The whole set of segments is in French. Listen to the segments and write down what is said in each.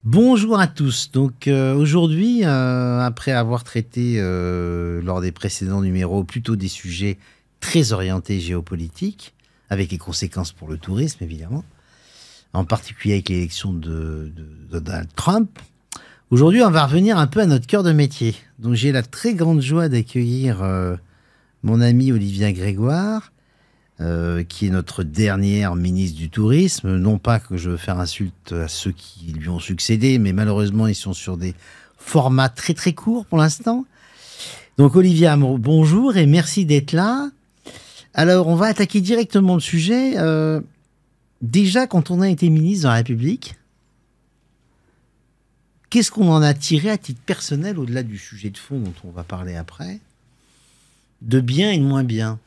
Bonjour à tous. Donc aujourd'hui, après avoir traité lors des précédents numéros plutôt des sujets très orientés géopolitiques, avec les conséquences pour le tourisme évidemment, en particulier avec l'élection de Donald Trump, aujourd'hui on va revenir un peu à notre cœur de métier. Donc j'ai la très grande joie d'accueillir mon ami Olivia Grégoire, qui est notre dernière ministre du Tourisme. Non pas que je veux faire insulte à ceux qui lui ont succédé, mais malheureusement, ils sont sur des formats très très courts pour l'instant. Donc Olivia, bonjour et merci d'être là. Alors, on va attaquer directement le sujet. Déjà, quand on a été ministre de la République, qu'est-ce qu'on en a tiré à titre personnel, au-delà du sujet de fond dont on va parler après, de bien et de moins bien?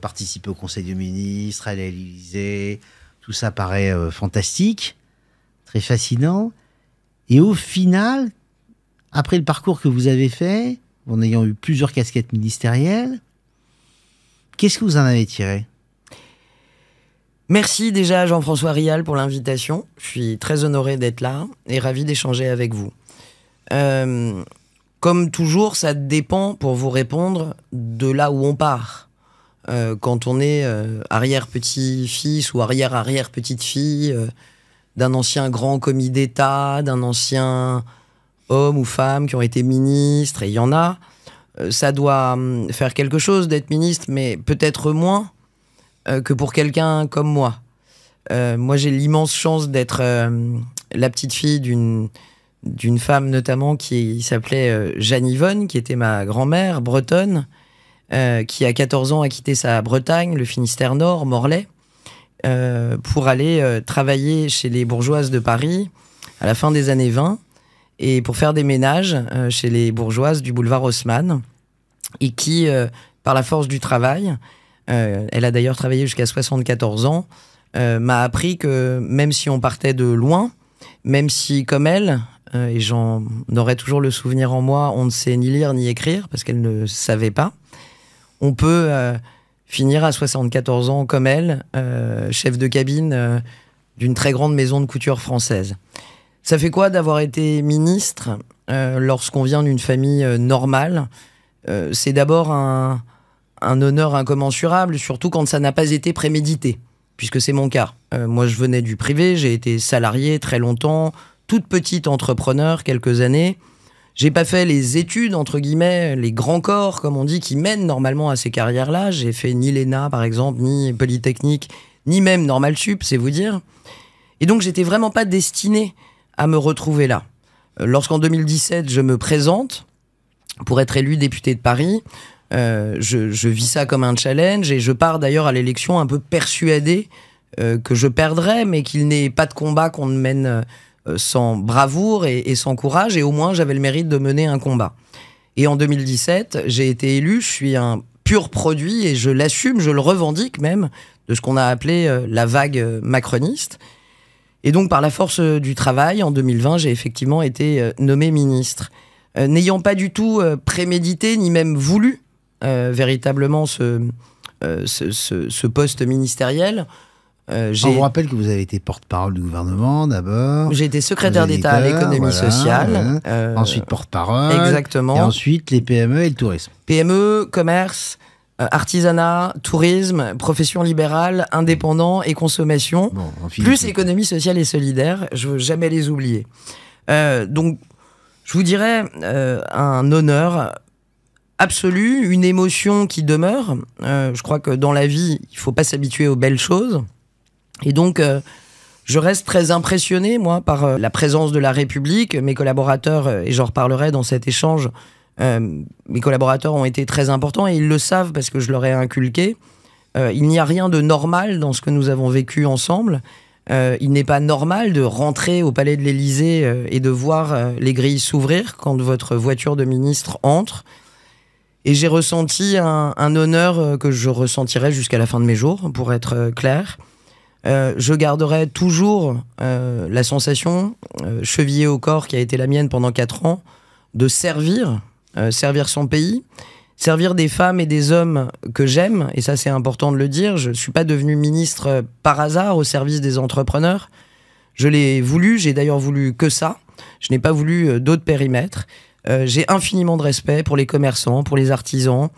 Participer au Conseil des ministres, aller à l'Élysée, tout ça paraît fantastique, très fascinant. Et au final, après le parcours que vous avez fait, en ayant eu plusieurs casquettes ministérielles, qu'est-ce que vous en avez tiré? Merci déjà Jean-François Rial pour l'invitation. Je suis très honoré d'être là et ravi d'échanger avec vous. Comme toujours, ça dépend, pour vous répondre, de là où on part. Quand on est arrière-petit-fils ou arrière-arrière-petite-fille d'un ancien grand commis d'État, d'un ancien homme ou femme qui ont été ministres, et il y en a, ça doit faire quelque chose d'être ministre, mais peut-être moins que pour quelqu'un comme moi. Moi, j'ai l'immense chance d'être la petite fille d'une femme notamment qui s'appelait Jeanne Yvonne, qui était ma grand-mère bretonne, qui à 14 ans a quitté sa Bretagne, le Finistère Nord, Morlaix, pour aller travailler chez les bourgeoises de Paris à la fin des années 20 et pour faire des ménages chez les bourgeoises du boulevard Haussmann, et qui, par la force du travail, elle a d'ailleurs travaillé jusqu'à 74 ans, m'a appris que même si on partait de loin, même si, comme elle, et j'en aurai toujours le souvenir en moi, on ne sait ni lire ni écrire, parce qu'elle ne savait pas, on peut finir à 74 ans comme elle, chef de cabine d'une très grande maison de couture française. Ça fait quoi d'avoir été ministre lorsqu'on vient d'une famille normale? C'est d'abord un honneur incommensurable, surtout quand ça n'a pas été prémédité, puisque c'est mon cas. Moi, je venais du privé, j'ai été salarié très longtemps, toute petite entrepreneur quelques années. J'ai pas fait les études, entre guillemets, les grands corps, comme on dit, qui mènent normalement à ces carrières-là. J'ai fait ni l'ENA, par exemple, ni Polytechnique, ni même Normal Sup, c'est vous dire. Et donc, j'étais vraiment pas destiné à me retrouver là. Lorsqu'en 2017, je me présente pour être élu député de Paris, je vis ça comme un challenge et je pars d'ailleurs à l'élection un peu persuadé que je perdrais, mais qu'il n'est pas de combat qu'on ne mène sans bravoure et sans courage, et au moins j'avais le mérite de mener un combat. Et en 2017, j'ai été élu, je suis un pur produit, et je l'assume, je le revendique même, de ce qu'on a appelé la vague macroniste. Et donc par la force du travail, en 2020, j'ai effectivement été nommé ministre. N'ayant pas du tout prémédité, ni même voulu véritablement ce poste ministériel, On vous rappelle que vous avez été porte-parole du gouvernement d'abord. J'ai été secrétaire d'État à l'économie sociale. Ensuite porte-parole. Exactement. Et ensuite les PME et le tourisme. PME, commerce, artisanat, tourisme, profession libérale, indépendant et consommation. Bon, plus économie sociale et solidaire. Je veux jamais les oublier. Donc, je vous dirais un honneur absolu, une émotion qui demeure. Je crois que dans la vie, il faut pas s'habituer aux belles choses. Et donc, je reste très impressionné, moi, par la présence de la République. Mes collaborateurs, et j'en reparlerai dans cet échange, mes collaborateurs ont été très importants et ils le savent parce que je leur ai inculqué. Il n'y a rien de normal dans ce que nous avons vécu ensemble. Il n'est pas normal de rentrer au palais de l'Élysée et de voir les grilles s'ouvrir quand votre voiture de ministre entre. Et j'ai ressenti un honneur que je ressentirai jusqu'à la fin de mes jours, pour être clair. Je garderai toujours la sensation, chevillée au corps, qui a été la mienne pendant 4 ans, de servir son pays, servir des femmes et des hommes que j'aime, et ça c'est important de le dire. Je ne suis pas devenu ministre par hasard au service des entrepreneurs. Je l'ai voulu, j'ai d'ailleurs voulu que ça. Je n'ai pas voulu d'autres périmètres. J'ai infiniment de respect pour les commerçants, pour les artisans,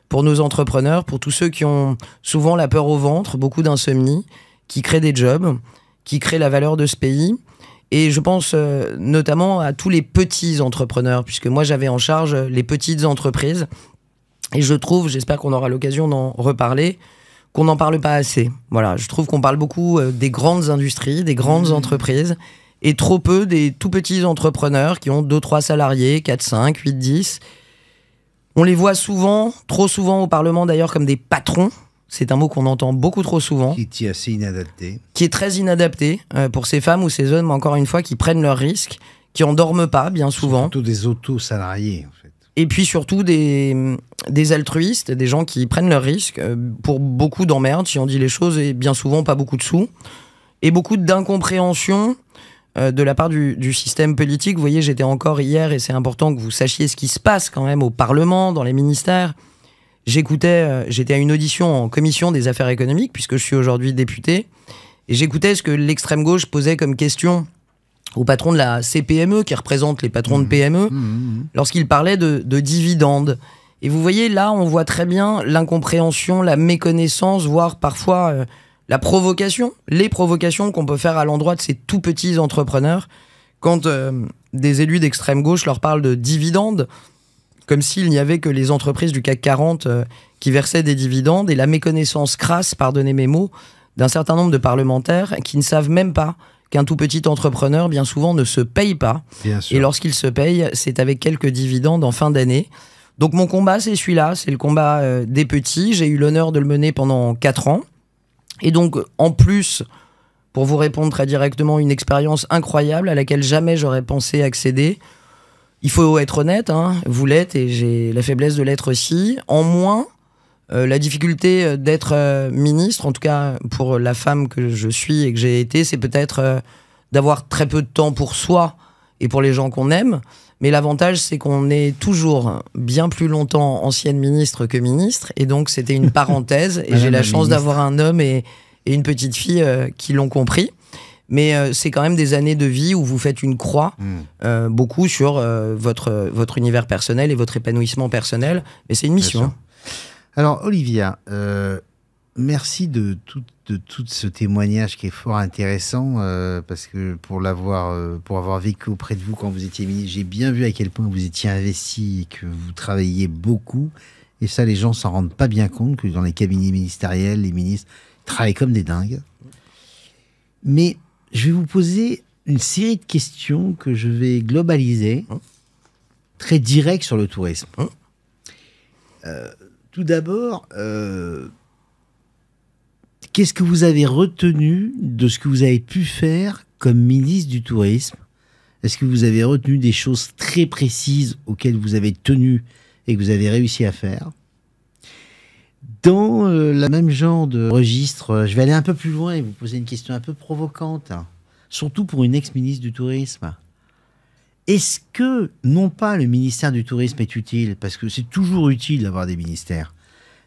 pour nos entrepreneurs, pour tous ceux qui ont souvent la peur au ventre, beaucoup d'insomnie, qui créent des jobs, qui créent la valeur de ce pays. Et je pense notamment à tous les petits entrepreneurs, puisque moi j'avais en charge les petites entreprises. Et je trouve, j'espère qu'on aura l'occasion d'en reparler, qu'on n'en parle pas assez. Voilà, je trouve qu'on parle beaucoup des grandes industries, des grandes entreprises, et trop peu des tout petits entrepreneurs qui ont 2-3 salariés, 4, 5, 8, 10. On les voit souvent, trop souvent au Parlement d'ailleurs, comme des patrons. C'est un mot qu'on entend beaucoup trop souvent. Qui est assez inadapté. Qui est très inadapté pour ces femmes ou ces hommes, encore une fois, qui prennent leurs risques, qui en dorment pas, bien souvent. Surtout des auto-salariés, en fait. Et puis surtout des altruistes, des gens qui prennent leurs risques pour beaucoup d'emmerdes, si on dit les choses, et bien souvent pas beaucoup de sous. Et beaucoup d'incompréhension de la part du système politique. Vous voyez, j'étais encore hier, et c'est important que vous sachiez ce qui se passe quand même au Parlement, dans les ministères. J'étais à une audition en commission des affaires économiques, puisque je suis aujourd'hui député, et j'écoutais ce que l'extrême gauche posait comme question au patron de la CPME, qui représente les patrons de PME, lorsqu'il parlait de dividendes. Et vous voyez, là, on voit très bien l'incompréhension, la méconnaissance, voire parfois la provocation, les provocations qu'on peut faire à l'endroit de ces tout petits entrepreneurs quand des élus d'extrême gauche leur parlent de dividendes, comme s'il n'y avait que les entreprises du CAC 40 qui versaient des dividendes, et la méconnaissance crasse, pardonnez mes mots, d'un certain nombre de parlementaires qui ne savent même pas qu'un tout petit entrepreneur, bien souvent, ne se paye pas. Et lorsqu'il se paye, c'est avec quelques dividendes en fin d'année. Donc mon combat, c'est celui-là, c'est le combat des petits. J'ai eu l'honneur de le mener pendant 4 ans. Et donc, en plus, pour vous répondre très directement, une expérience incroyable à laquelle jamais j'aurais pensé accéder. Il faut être honnête, hein, vous l'êtes, et j'ai la faiblesse de l'être aussi. En moins, la difficulté d'être ministre, en tout cas pour la femme que je suis et que j'ai été, c'est peut-être d'avoir très peu de temps pour soi et pour les gens qu'on aime. Mais l'avantage, c'est qu'on est toujours bien plus longtemps ancienne ministre que ministre. Et donc, c'était une parenthèse. Et j'ai la chance d'avoir un homme et une petite fille qui l'ont compris. Mais c'est quand même des années de vie où vous faites une croix beaucoup sur votre univers personnel et votre épanouissement personnel. Mais c'est une mission. Alors, Olivia, merci de tout ce témoignage qui est fort intéressant, parce que pour avoir vécu auprès de vous quand vous étiez ministre, j'ai bien vu à quel point vous étiez investi et que vous travailliez beaucoup. Et ça, les gens s'en rendent pas bien compte, que dans les cabinets ministériels, les ministres travaillent comme des dingues. Mais je vais vous poser une série de questions que je vais globaliser, très directes sur le tourisme. Tout d'abord, qu'est-ce que vous avez retenu de ce que vous avez pu faire comme ministre du Tourisme? Est-ce que vous avez retenu des choses très précises auxquelles vous avez tenu et que vous avez réussi à faire? Dans le même genre de registre, je vais aller un peu plus loin et vous poser une question un peu provocante, surtout pour une ex-ministre du Tourisme. Est-ce que, non pas le ministère du Tourisme est utile, parce que c'est toujours utile d'avoir des ministères,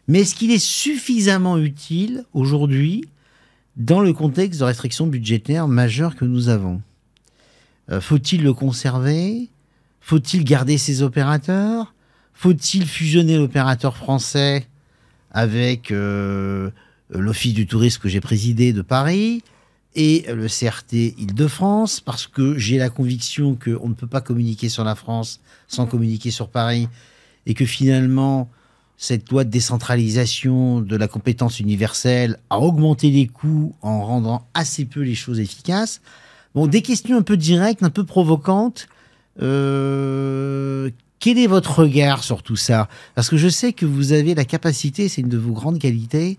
mais est-ce qu'il est suffisamment utile aujourd'hui dans le contexte de restrictions budgétaires majeures que nous avons? Faut-il le conserver? Faut-il garder ses opérateurs? Faut-il fusionner l'opérateur français avec l'Office du tourisme que j'ai présidé de Paris et le CRT Île-de-France, parce que j'ai la conviction qu'on ne peut pas communiquer sur la France sans communiquer sur Paris, et que finalement, cette loi de décentralisation de la compétence universelle a augmenté les coûts en rendant assez peu les choses efficaces. Bon, des questions un peu directes, un peu provocantes. Quel est votre regard sur tout ça? Parce que je sais que vous avez la capacité, c'est une de vos grandes qualités,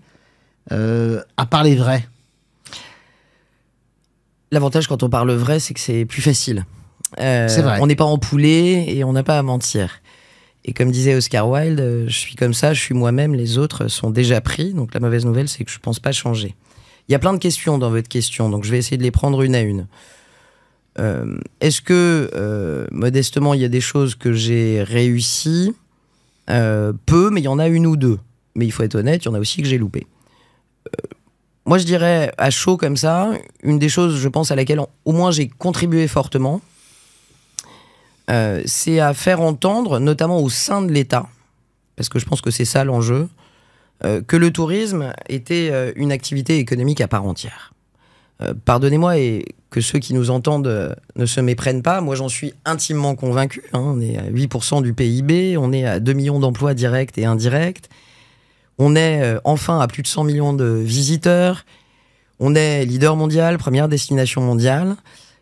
à parler vrai. L'avantage quand on parle vrai, c'est que c'est plus facile. C'est vrai. On n'est pas empoulé et on n'a pas à mentir. Et comme disait Oscar Wilde, je suis comme ça, je suis moi-même, les autres sont déjà pris. Donc la mauvaise nouvelle, c'est que je ne pense pas changer. Il y a plein de questions dans votre question, donc je vais essayer de les prendre une à une. Est-ce que, modestement, il y a des choses que j'ai réussies? Peu, mais il y en a une ou deux. Mais il faut être honnête, il y en a aussi que j'ai loupé. Moi, je dirais, à chaud comme ça, une des choses, je pense, à laquelle au moins j'ai contribué fortement, c'est à faire entendre, notamment au sein de l'État, parce que je pense que c'est ça l'enjeu, que le tourisme était une activité économique à part entière. Pardonnez-moi et que ceux qui nous entendent ne se méprennent pas, moi j'en suis intimement convaincu. On est à 8% du PIB, on est à 2 millions d'emplois directs et indirects, on est enfin à plus de 100 millions de visiteurs, on est leader mondial, première destination mondiale,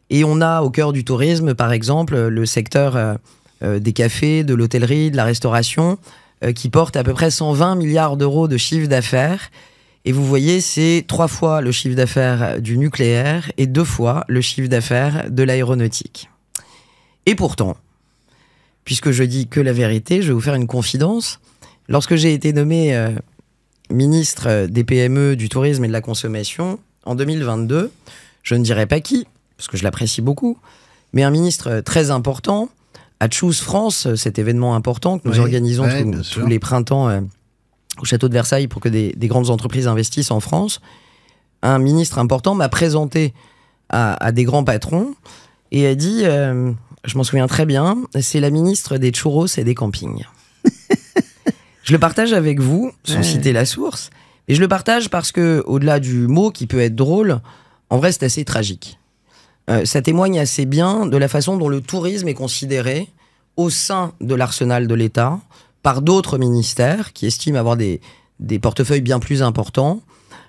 et on a au cœur du tourisme, par exemple, le secteur des cafés, de l'hôtellerie, de la restauration, qui porte à peu près 120 milliards d'euros de chiffre d'affaires. Et vous voyez, c'est 3 fois le chiffre d'affaires du nucléaire et 2 fois le chiffre d'affaires de l'aéronautique. Et pourtant, puisque je dis que la vérité, je vais vous faire une confidence. Lorsque j'ai été nommé ministre des PME, du tourisme et de la consommation, en 2022, je ne dirais pas qui, parce que je l'apprécie beaucoup, mais un ministre très important, à Choose France, cet événement important que nous organisons tous les printemps au château de Versailles pour que des grandes entreprises investissent en France, un ministre important m'a présenté à des grands patrons et a dit, je m'en souviens très bien, c'est la ministre des churros et des campings. Je le partage avec vous, sans citer la source, et je le partage parce que, au-delà du mot qui peut être drôle, en vrai c'est assez tragique. Ça témoigne assez bien de la façon dont le tourisme est considéré au sein de l'arsenal de l'État, par d'autres ministères qui estiment avoir des portefeuilles bien plus importants.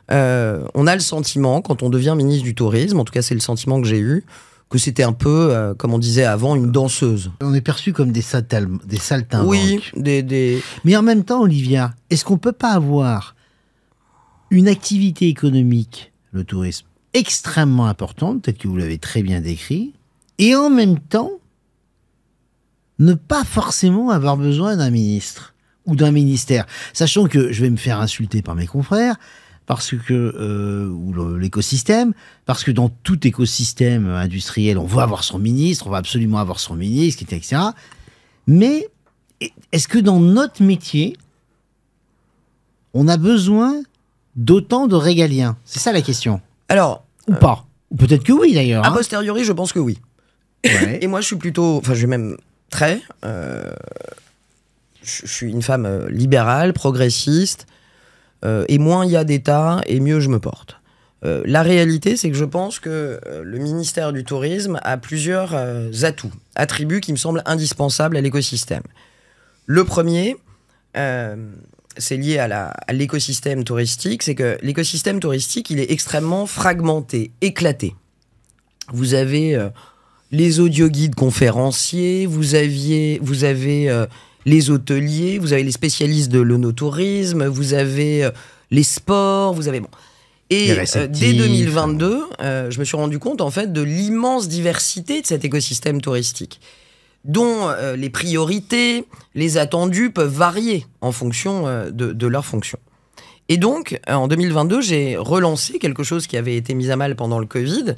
On a le sentiment, quand on devient ministre du Tourisme, en tout cas c'est le sentiment que j'ai eu, que c'était un peu, comme on disait avant, une danseuse. On est perçu comme des saltimbanques. Oui, Mais en même temps, Olivia, est-ce qu'on ne peut pas avoir une activité économique, le tourisme, extrêmement importante, peut-être que vous l'avez très bien décrit, et en même temps, ne pas forcément avoir besoin d'un ministre ou d'un ministère, sachant que je vais me faire insulter par mes confrères, parce que ou l'écosystème, parce que dans tout écosystème industriel, on va avoir son ministre, on va absolument avoir son ministre, etc. Mais est-ce que dans notre métier, on a besoin d'autant de régaliens? C'est ça la question. Alors, ou pas? Ou peut-être que oui d'ailleurs. A posteriori, je pense que oui. Ouais. Et moi, je suis plutôt, enfin, je vais même très. Je suis une femme libérale, progressiste, et moins il y a d'État, et mieux je me porte. La réalité, c'est que je pense que le ministère du Tourisme a plusieurs atouts, attributs qui me semblent indispensables à l'écosystème. Le premier, c'est lié à l'écosystème touristique, c'est que l'écosystème touristique, il est extrêmement fragmenté, éclaté. Vous avez les audioguides conférenciers, vous avez les hôteliers, vous avez les spécialistes de l'onotourisme, vous avez les sports, vous avez... Bon. Et dès 2022, je me suis rendu compte en fait de l'immense diversité de cet écosystème touristique, dont les priorités, les attendus peuvent varier en fonction de leur fonction. Et donc, en 2022, j'ai relancé quelque chose qui avait été mis à mal pendant le Covid,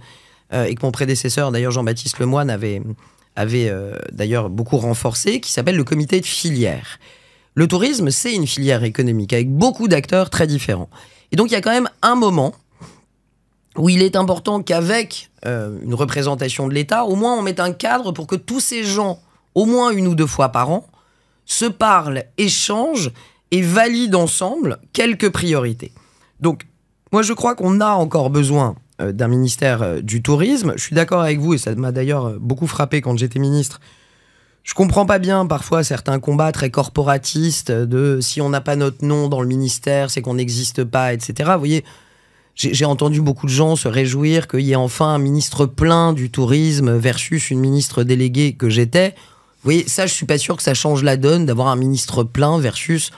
et que mon prédécesseur, d'ailleurs Jean-Baptiste Lemoyne, avait d'ailleurs beaucoup renforcé, qui s'appelle le comité de filière. Le tourisme, c'est une filière économique, avec beaucoup d'acteurs très différents. Et donc, il y a quand même un moment où il est important qu'avec une représentation de l'État, au moins on mette un cadre pour que tous ces gens, au moins 1 ou 2 fois par an, se parlent, échangent et valident ensemble quelques priorités. Donc, moi je crois qu'on a encore besoin d'un ministère du tourisme. Je suis d'accord avec vous, et ça m'a d'ailleurs beaucoup frappé quand j'étais ministre. Je comprends pas bien parfois certains combats très corporatistes de si on n'a pas notre nom dans le ministère, c'est qu'on n'existe pas, etc. Vous voyez, j'ai entendu beaucoup de gens se réjouir qu'il y ait enfin un ministre plein du tourisme versus une ministre déléguée que j'étais. Vous voyez, ça, je suis pas sûr que ça change la donne d'avoir un ministre plein versus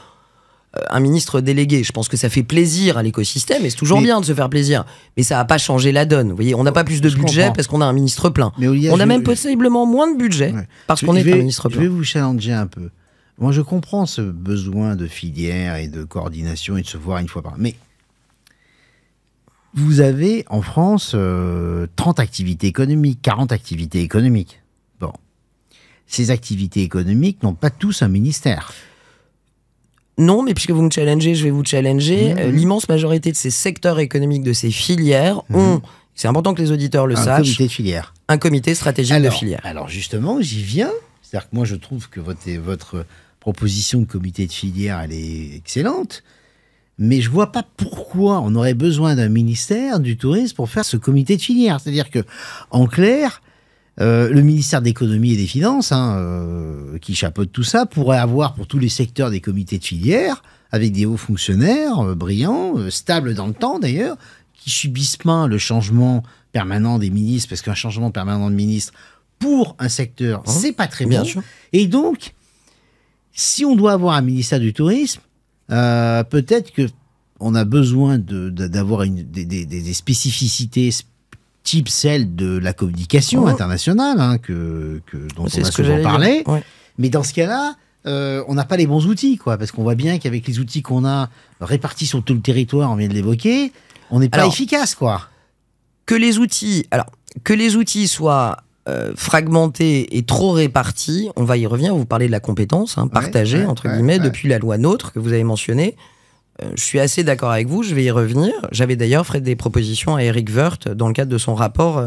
un ministre délégué. Je pense que ça fait plaisir à l'écosystème, et c'est toujours bien de se faire plaisir. Mais ça n'a pas changé la donne. Vous voyez, on n'a pas plus de budget parce qu'on a un ministre plein. Mais Olivia, on a même possiblement moins de budget parce qu'on est un ministre plein. Je vais vous challenger un peu. Moi, je comprends ce besoin de filière et de coordination et de se voir 1 fois par an. Mais vous avez en France 30 activités économiques, 40 activités économiques. Bon. Ces activités économiques n'ont pas tous un ministère. Non, mais puisque vous me challengez, je vais vous challenger. L'immense majorité de ces secteurs économiques, de ces filières, ont, c'est important que les auditeurs le sachent, un comité de filière. Un comité stratégique de filière. Alors justement, j'y viens. C'est-à-dire que moi, je trouve que votre proposition de comité de filière, elle est excellente. Mais je vois pas pourquoi on aurait besoin d'un ministère du tourisme pour faire ce comité de filière. C'est-à-dire que, en clair, le ministère de l'économie et des finances, qui chapeaute tout ça, pourrait avoir pour tous les secteurs des comités de filière, avec des hauts fonctionnaires brillants, stables dans le temps d'ailleurs, qui subissent pas le changement permanent des ministres, parce qu'un changement permanent de ministre pour un secteur, c'est pas très bon. Sûr. Et donc, si on doit avoir un ministère du tourisme, peut-être que on a besoin d'avoir des spécificités type celle de la communication internationale, dont on a souvent parlé. Ouais. Mais dans ce cas-là, on n'a pas les bons outils, quoi, parce qu'on voit bien qu'avec les outils qu'on a répartis sur tout le territoire, on vient de l'évoquer, on n'est pas efficace, quoi. Que les outils soient fragmentés et trop répartis, on va y revenir. Vous parlez de la compétence, partagée entre guillemets, depuis la loi NOTRe que vous avez mentionnée. Je suis assez d'accord avec vous, je vais y revenir. J'avais d'ailleurs fait des propositions à Éric Woerth dans le cadre de son rapport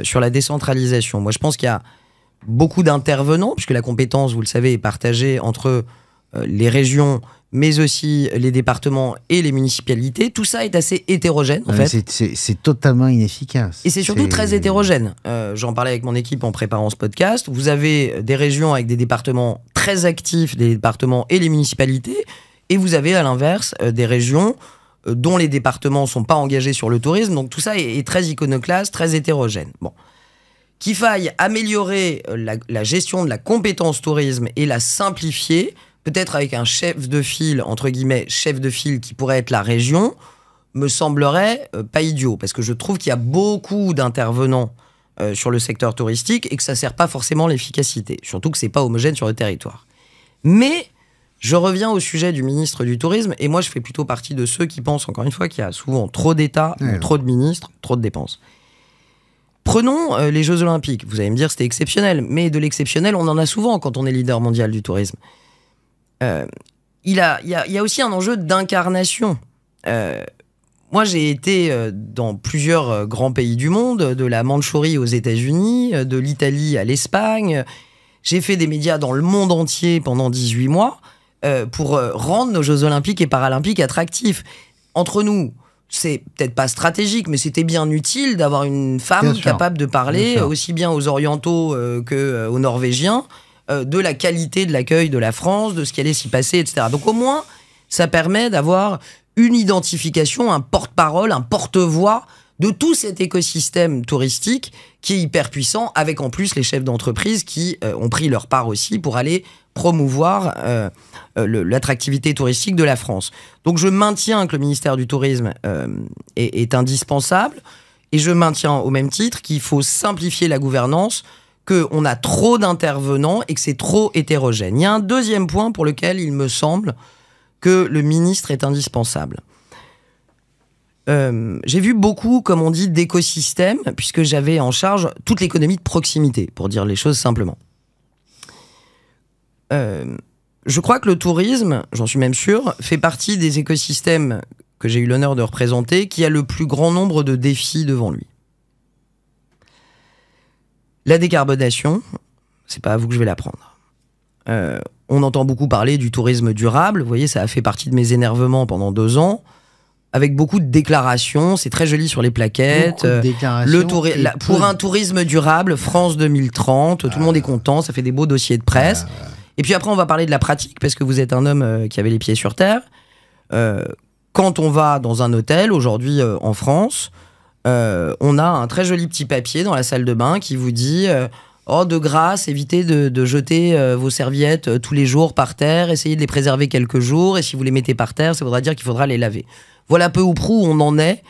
sur la décentralisation. Moi, je pense qu'il y a beaucoup d'intervenants, puisque la compétence, vous le savez, est partagée entre les régions, mais aussi les départements et les municipalités. Tout ça est assez hétérogène, en fait. C'est totalement inefficace. Et c'est surtout très hétérogène. J'en parlais avec mon équipe en préparant ce podcast. Vous avez des régions avec des départements très actifs, des départements et les municipalités. Et vous avez, à l'inverse, des régions dont les départements ne sont pas engagés sur le tourisme. Donc tout ça est très iconoclaste, très hétérogène. Bon. Qu'il faille améliorer la gestion de la compétence tourisme et la simplifier, peut-être avec un chef de file, entre guillemets, chef de file qui pourrait être la région, me semblerait pas idiot. Parce que je trouve qu'il y a beaucoup d'intervenants sur le secteur touristique et que ça ne sert pas forcément l'efficacité. Surtout que ce n'est pas homogène sur le territoire. Mais je reviens au sujet du ministre du Tourisme, et moi je fais plutôt partie de ceux qui pensent, encore une fois, qu'il y a souvent trop d'États, trop de ministres, trop de dépenses. Prenons les Jeux Olympiques. Vous allez me dire c'était exceptionnel, mais de l'exceptionnel, on en a souvent quand on est leader mondial du tourisme. Il y a aussi un enjeu d'incarnation. Moi j'ai été dans plusieurs grands pays du monde, de la Mandchourie aux États-Unis, de l'Italie à l'Espagne. J'ai fait des médias dans le monde entier pendant 18 mois. Pour rendre nos Jeux Olympiques et Paralympiques attractifs. Entre nous, c'est peut-être pas stratégique, mais c'était bien utile d'avoir une femme capable de parler, aussi bien aux Orientaux qu'aux Norvégiens, de la qualité de l'accueil de la France, de ce qui allait s'y passer, etc. Donc au moins, ça permet d'avoir une identification, un porte-parole, un porte-voix de tout cet écosystème touristique qui est hyper puissant, avec en plus les chefs d'entreprise qui ont pris leur part aussi pour aller promouvoir l'attractivité touristique de la France. Donc je maintiens que le ministère du Tourisme est indispensable, et je maintiens au même titre qu'il faut simplifier la gouvernance, qu'on a trop d'intervenants et que c'est trop hétérogène. Il y a un deuxième point pour lequel il me semble que le ministre est indispensable. J'ai vu beaucoup, comme on dit, d'écosystèmes, puisque j'avais en charge toute l'économie de proximité, pour dire les choses simplement. Je crois que le tourisme, j'en suis même sûr, fait partie des écosystèmes que j'ai eu l'honneur de représenter qui a le plus grand nombre de défis devant lui. La décarbonation, c'est pas à vous que je vais l'apprendre. On entend beaucoup parler du tourisme durable. Vous voyez, ça a fait partie de mes énervements pendant 2 ans. Avec beaucoup de déclarations, c'est très joli sur les plaquettes. Pour un tourisme durable, France 2030, tout le monde est content, ça fait des beaux dossiers de presse. Et puis après, on va parler de la pratique, parce que vous êtes un homme qui avait les pieds sur terre. Quand on va dans un hôtel, aujourd'hui en France, on a un très joli petit papier dans la salle de bain qui vous dit oh, de grâce, évitez de jeter vos serviettes tous les jours par terre, essayez de les préserver quelques jours, et si vous les mettez par terre, ça voudra dire qu'il faudra les laver. Voilà peu ou prou où on en est.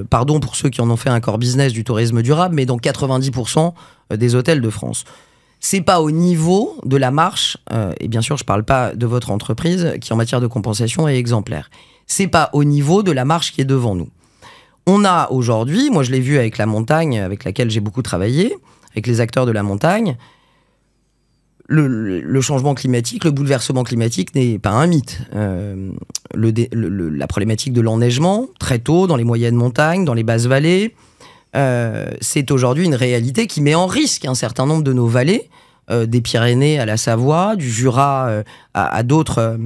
Pardon pour ceux qui en ont fait un core business du tourisme durable, mais dans 90% des hôtels de France. C'est pas au niveau de la marche, et bien sûr je parle pas de votre entreprise qui en matière de compensation est exemplaire. C'est pas au niveau de la marche qui est devant nous. On a aujourd'hui, moi je l'ai vu avec la montagne avec laquelle j'ai beaucoup travaillé, avec les acteurs de la montagne, le changement climatique, le bouleversement climatique n'est pas un mythe. La problématique de l'enneigement, très tôt, dans les moyennes montagnes, dans les basses vallées, c'est aujourd'hui une réalité qui met en risque un certain nombre de nos vallées des Pyrénées à la Savoie, du Jura à d'autres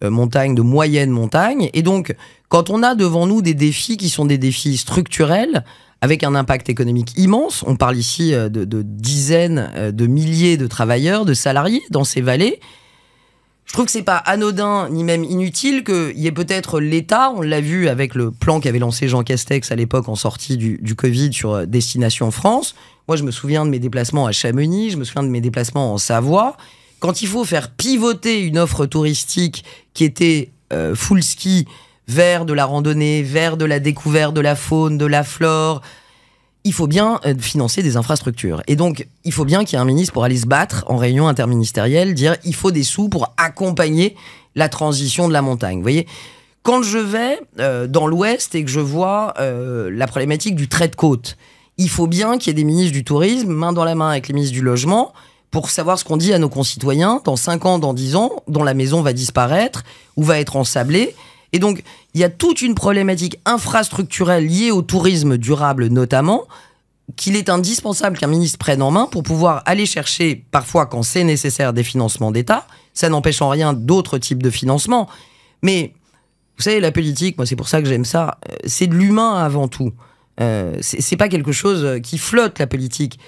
montagnes de moyenne montagne. Et donc, quand on a devant nous des défis qui sont des défis structurels, avec un impact économique immense, on parle ici de dizaines de milliers de travailleurs, de salariés dans ces vallées, je trouve que c'est pas anodin ni même inutile qu'il y ait peut-être l'État, on l'a vu avec le plan qu'avait lancé Jean Castex à l'époque en sortie du Covid sur Destination France. Moi, je me souviens de mes déplacements à Chamonix, je me souviens de mes déplacements en Savoie. Quand il faut faire pivoter une offre touristique qui était full ski vers de la randonnée, vers de la découverte de la faune, de la flore, il faut bien financer des infrastructures. Et donc, il faut bien qu'il y ait un ministre pour aller se battre en réunion interministérielle, dire il faut des sous pour accompagner la transition de la montagne. Vous voyez, quand je vais dans l'Ouest et que je vois la problématique du trait de côte, il faut bien qu'il y ait des ministres du tourisme, main dans la main avec les ministres du logement, pour savoir ce qu'on dit à nos concitoyens dans 5 ans, dans 10 ans, dont la maison va disparaître ou va être ensablée. Et donc, il y a toute une problématique infrastructurelle liée au tourisme durable notamment, qu'il est indispensable qu'un ministre prenne en main pour pouvoir aller chercher, parfois quand c'est nécessaire, des financements d'État. Ça n'empêche en rien d'autres types de financements. Mais, vous savez, la politique, moi c'est pour ça que j'aime ça, c'est de l'humain avant tout. C'est pas quelque chose qui flotte, la politique.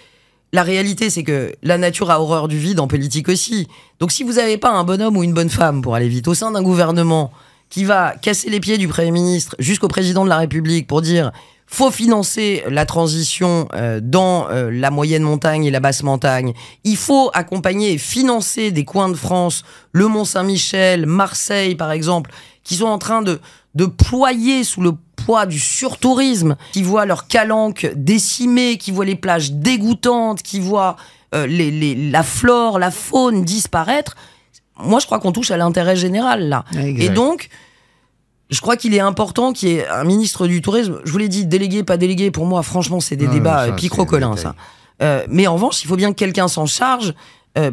La réalité, c'est que la nature a horreur du vide en politique aussi. Donc si vous n'avez pas un bonhomme ou une bonne femme, pour aller vite, au sein d'un gouvernement qui va casser les pieds du Premier ministre jusqu'au président de la République pour dire faut financer la transition dans la moyenne montagne et la basse montagne, il faut accompagner et financer des coins de France, le Mont-Saint-Michel, Marseille par exemple, qui sont en train de ployer sous le poids du surtourisme, qui voient leurs calanques décimées, qui voient les plages dégoûtantes, qui voient la flore, la faune disparaître. Moi, je crois qu'on touche à l'intérêt général, là. Exact. Et donc, je crois qu'il est important qu'il y ait un ministre du tourisme. Je vous l'ai dit, délégué, pas délégué, pour moi, franchement, c'est des débats picrocolins, ça. Mais en revanche, il faut bien que quelqu'un s'en charge,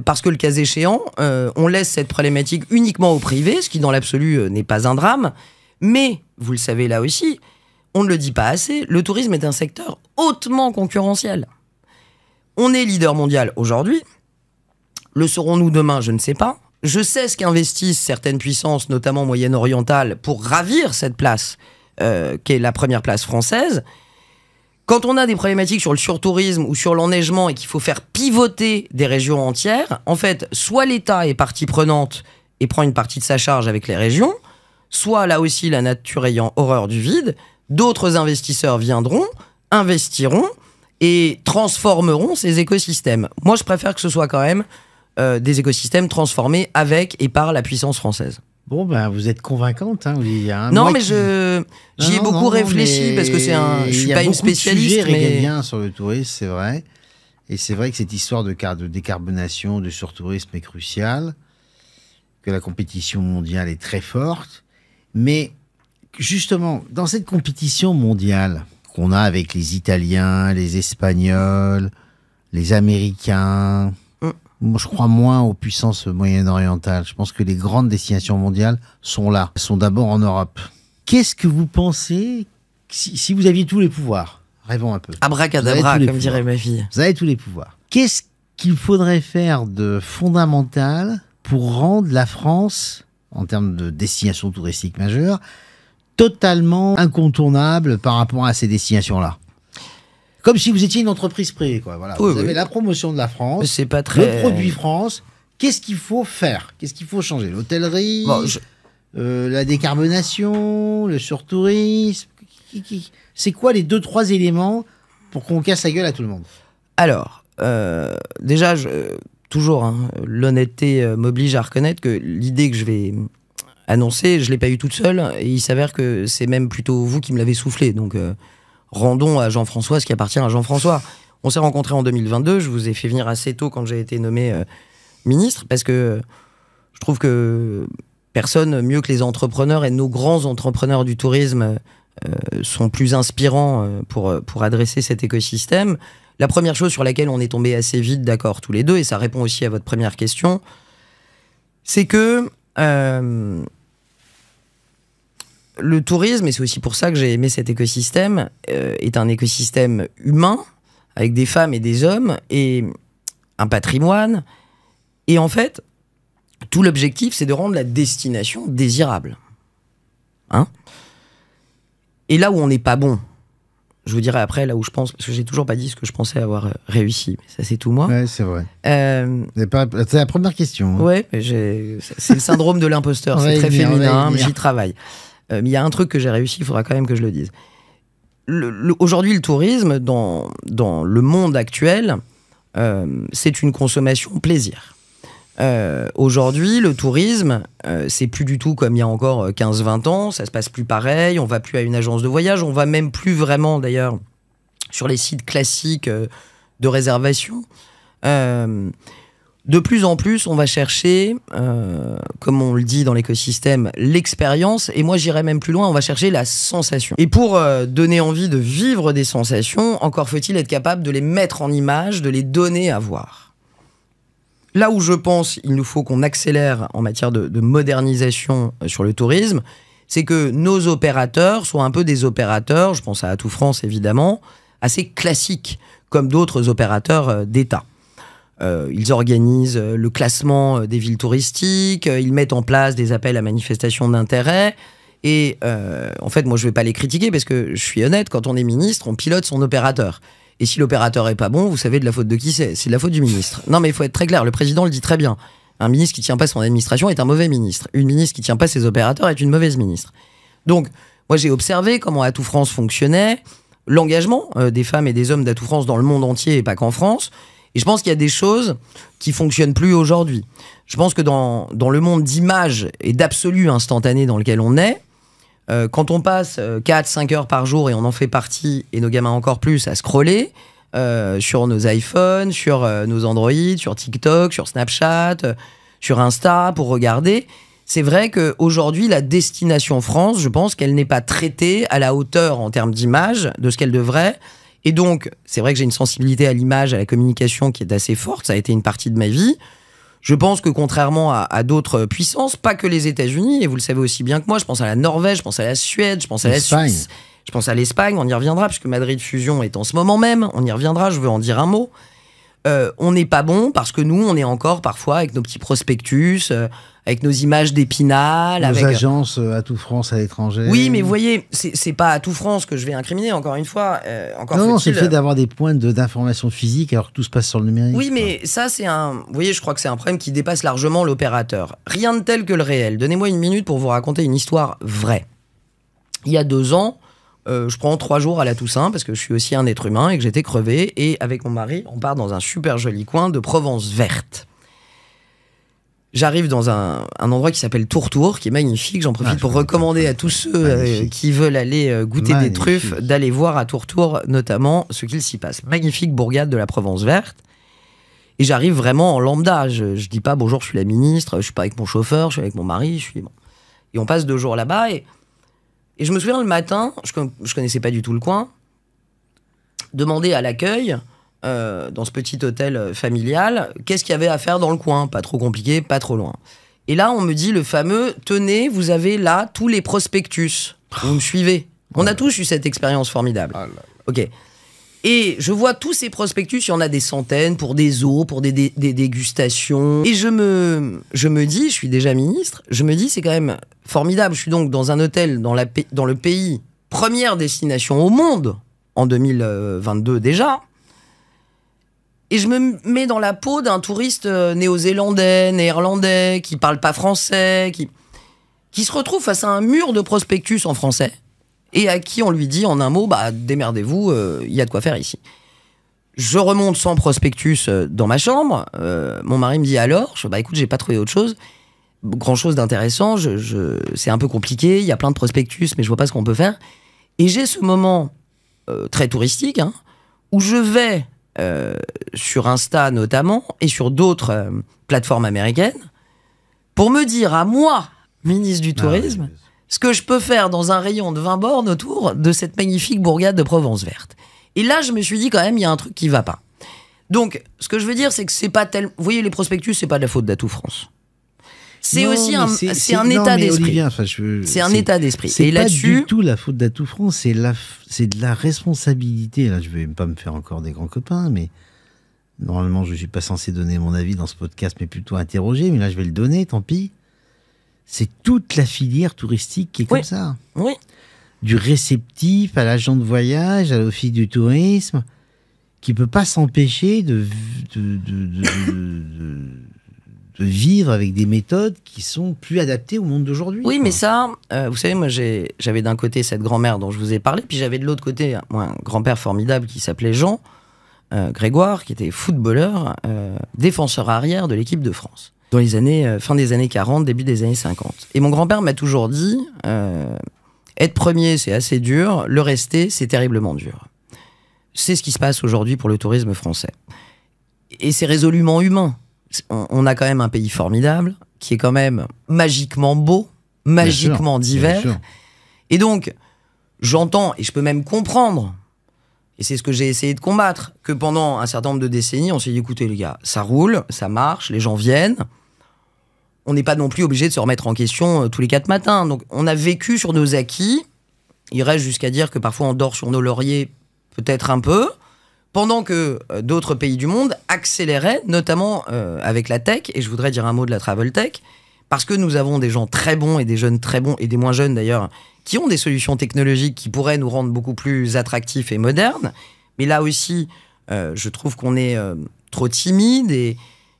parce que le cas échéant, on laisse cette problématique uniquement au privé, ce qui, dans l'absolu, n'est pas un drame. Mais, vous le savez là aussi, on ne le dit pas assez, le tourisme est un secteur hautement concurrentiel. On est leader mondial aujourd'hui. Le serons-nous demain, je ne sais pas. Je sais ce qu'investissent certaines puissances, notamment moyen-orientales, pour ravir cette place, qui est la première place française. Quand on a des problématiques sur le surtourisme ou sur l'enneigement et qu'il faut faire pivoter des régions entières, en fait, soit l'État est partie prenante et prend une partie de sa charge avec les régions, soit, là aussi, la nature ayant horreur du vide, d'autres investisseurs viendront, investiront et transformeront ces écosystèmes. Moi, je préfère que ce soit quand même des écosystèmes transformés avec et par la puissance française. Bon, ben, vous êtes convaincante, hein, Olivia. Non, mais j'y ai beaucoup réfléchi parce que je suis pas une spécialiste. Il y a beaucoup de sujets régaliens sur le tourisme, c'est vrai. Et c'est vrai que cette histoire de décarbonation, de surtourisme est cruciale, que la compétition mondiale est très forte. Mais justement, dans cette compétition mondiale qu'on a avec les Italiens, les Espagnols, les Américains, moi je crois moins aux puissances moyen-orientales. Je pense que les grandes destinations mondiales sont là, sont d'abord en Europe. Qu'est-ce que vous pensez si vous aviez tous les pouvoirs? Rêvons un peu. Abracadabra, comme dirait ma fille. Vous avez tous les pouvoirs. Qu'est-ce qu'il faudrait faire de fondamental pour rendre la France, en termes de destination touristique majeure, totalement incontournable par rapport à ces destinations-là? Comme si vous étiez une entreprise privée, quoi. Voilà. Oui, vous avez la promotion de la France, c'est pas très... le produit France. Qu'est-ce qu'il faut faire? Qu'est-ce qu'il faut changer? L'hôtellerie, la décarbonation, le surtourisme. C'est quoi les 2-3 éléments pour qu'on casse la gueule à tout le monde? Alors, déjà, toujours, hein, l'honnêteté m'oblige à reconnaître que l'idée que je vais annoncer, je ne l'ai pas eue toute seule, et il s'avère que c'est même plutôt vous qui me l'avez soufflé. Donc, rendons à Jean-François ce qui appartient à Jean-François. On s'est rencontrés en 2022, je vous ai fait venir assez tôt quand j'ai été nommé ministre, parce que je trouve que personne mieux que les entrepreneurs et nos grands entrepreneurs du tourisme sont plus inspirants pour adresser cet écosystème. La première chose sur laquelle on est tombé assez vite d'accord tous les deux, et ça répond aussi à votre première question, c'est que le tourisme, et c'est aussi pour ça que j'ai aimé cet écosystème, est un écosystème humain, avec des femmes et des hommes, et un patrimoine, Et en fait, tout l'objectif, c'est de rendre la destination désirable. Hein ? Et là où on n'est pas bon, je vous dirai après, là où je pense, parce que j'ai toujours pas dit ce que je pensais avoir réussi, mais ça c'est tout moi. Ouais, c'est vrai. C'est la première question. Hein. Ouais, c'est le syndrome de l'imposteur, c'est très féminin, mais j'y travaille. Mais il y a un truc que j'ai réussi, il faudra quand même que je le dise. Aujourd'hui, le tourisme, dans le monde actuel, c'est une consommation plaisir. Aujourd'hui, le tourisme, c'est plus du tout comme il y a encore 15-20 ans, ça se passe plus pareil, on va plus à une agence de voyage, on va même plus vraiment d'ailleurs sur les sites classiques de réservation. De plus en plus, on va chercher, comme on le dit dans l'écosystème, l'expérience, et moi j'irais même plus loin, on va chercher la sensation. Et pour donner envie de vivre des sensations, encore faut-il être capable de les mettre en image, de les donner à voir. Là où je pense il nous faut qu'on accélère en matière de modernisation sur le tourisme, c'est que nos opérateurs soient un peu des opérateurs, je pense à Atout France évidemment, assez classiques, comme d'autres opérateurs d'État. Ils organisent le classement des villes touristiques, ils mettent en place des appels à manifestation d'intérêt, et en fait moi je ne vais pas les critiquer parce que je suis honnête, quand on est ministre, on pilote son opérateur. Et si l'opérateur est pas bon, vous savez de la faute de qui c'est ? C'est de la faute du ministre. Non mais il faut être très clair, le président le dit très bien. Un ministre qui tient pas son administration est un mauvais ministre. Une ministre qui tient pas ses opérateurs est une mauvaise ministre. Donc, moi j'ai observé comment Atout France fonctionnait, l'engagement des femmes et des hommes d'Atout France dans le monde entier et pas qu'en France. Et je pense qu'il y a des choses qui fonctionnent plus aujourd'hui. Je pense que dans le monde d'image et d'absolu instantané dans lequel on est, quand on passe 4-5 heures par jour et on en fait partie, et nos gamins encore plus, à scroller sur nos iPhones, sur nos Android, sur TikTok, sur Snapchat, sur Insta, pour regarder, c'est vrai qu'aujourd'hui, la destination France, je pense qu'elle n'est pas traitée à la hauteur en termes d'image de ce qu'elle devrait. Et donc, c'est vrai que j'ai une sensibilité à l'image, à la communication qui est assez forte, ça a été une partie de ma vie. Je pense que contrairement à d'autres puissances, pas que les États-Unis, et vous le savez aussi bien que moi, je pense à la Norvège, je pense à la Suède, je pense à la Suisse, je pense à l'Espagne, on y reviendra, puisque Madrid Fusion est en ce moment même, on y reviendra, je veux en dire un mot. On n'est pas bon parce que nous, on est encore parfois avec nos petits prospectus, avec nos images d'Épinal. Nos avec agences Atout France à l'étranger. Oui, mais vous voyez, c'est pas Atout France que je vais incriminer, encore une fois. Non, c'est le fait d'avoir des points d'information physique alors que tout se passe sur le numérique. Oui, mais ça, c'est un... Vous voyez, je crois que c'est un problème qui dépasse largement l'opérateur. Rien de tel que le réel. Donnez-moi une minute pour vous raconter une histoire vraie. Il y a 2 ans, je prends 3 jours à la Toussaint parce que je suis aussi un être humain et que j'étais crevé. Et avec mon mari, on part dans un super joli coin de Provence verte. J'arrive dans un endroit qui s'appelle Tourtour, qui est magnifique. J'en profite pour recommander à tous ceux qui veulent aller goûter des truffes, d'aller voir à Tourtour, notamment ce qu'il s'y passe. Magnifique bourgade de la Provence verte. Et j'arrive vraiment en lambda. Je dis pas bonjour, je suis la ministre, je suis pas avec mon chauffeur, je suis avec mon mari. Bon. Et on passe 2 jours là-bas. Et je me souviens le matin, je connaissais pas du tout le coin, demander à l'accueil, dans ce petit hôtel familial, qu'est-ce qu'il y avait à faire dans le coin. Pas trop compliqué, pas trop loin. Et là, on me dit le fameux « Tenez, vous avez là tous les prospectus. Vous me suivez ?» On a tous eu cette expérience formidable. Ok. Et je vois tous ces prospectus, il y en a des centaines, pour des eaux, pour des dégustations. Et je me dis, je suis déjà ministre, je me dis c'est quand même formidable. Je suis donc dans un hôtel dans le pays, première destination au monde, en 2022 déjà. Et je me mets dans la peau d'un touriste néo-zélandais, néerlandais, qui parle pas français, qui se retrouve face à un mur de prospectus en français, et à qui on lui dit en un mot, bah démerdez-vous, il y a de quoi faire ici. Je remonte sans prospectus dans ma chambre, mon mari me dit alors, bah écoute, j'ai pas trouvé autre chose, grand chose d'intéressant, c'est un peu compliqué, il y a plein de prospectus, mais je vois pas ce qu'on peut faire. Et j'ai ce moment très touristique, hein, où je vais sur Insta notamment, et sur d'autres plateformes américaines, pour me dire à moi, ministre du Tourisme, ce que je peux faire dans un rayon de 20 bornes autour de cette magnifique bourgade de Provence verte. Et là, je me suis dit quand même, il y a un truc qui va pas. Donc, ce que je veux dire, c'est que c'est pas tel... Vous voyez, les prospectus, c'est pas de la faute d'Atout France. C'est aussi un état d'esprit. C'est un état d'esprit. C'est pas du tout la faute d'Atout France, c'est de la responsabilité. Là, je vais pas me faire encore des grands copains, mais Normalement, je ne suis pas censé donner mon avis dans ce podcast, mais plutôt interroger. Mais là, je vais le donner, tant pis. C'est toute la filière touristique qui est comme ça. Oui. Du réceptif à l'agent de voyage, à l'office du tourisme, qui ne peut pas s'empêcher de vivre avec des méthodes qui sont plus adaptées au monde d'aujourd'hui. Oui, mais ça, vous savez, moi, j'avais d'un côté cette grand-mère dont je vous ai parlé, puis j'avais de l'autre côté moi, un grand-père formidable qui s'appelait Jean Grégoire, qui était footballeur, défenseur arrière de l'équipe de France, dans les années, fin des années 40, début des années 50. Et mon grand-père m'a toujours dit, être premier, c'est assez dur, le rester, c'est terriblement dur. C'est ce qui se passe aujourd'hui pour le tourisme français. Et c'est résolument humain. On a quand même un pays formidable, qui est quand même magiquement beau, magiquement divers. Et donc, j'entends, et je peux même comprendre, et c'est ce que j'ai essayé de combattre, que pendant un certain nombre de décennies, on s'est dit, écoutez les gars, ça roule, ça marche, les gens viennent. On n'est pas non plus obligé de se remettre en question tous les 4 matins. Donc, on a vécu sur nos acquis. Il reste jusqu'à dire que parfois on dort sur nos lauriers, peut-être un peu, pendant que d'autres pays du monde accéléraient, notamment avec la tech, et je voudrais dire un mot de la travel tech, parce que nous avons des gens très bons et des jeunes très bons, et des moins jeunes d'ailleurs, qui ont des solutions technologiques qui pourraient nous rendre beaucoup plus attractifs et modernes. Mais là aussi, je trouve qu'on est trop timide, et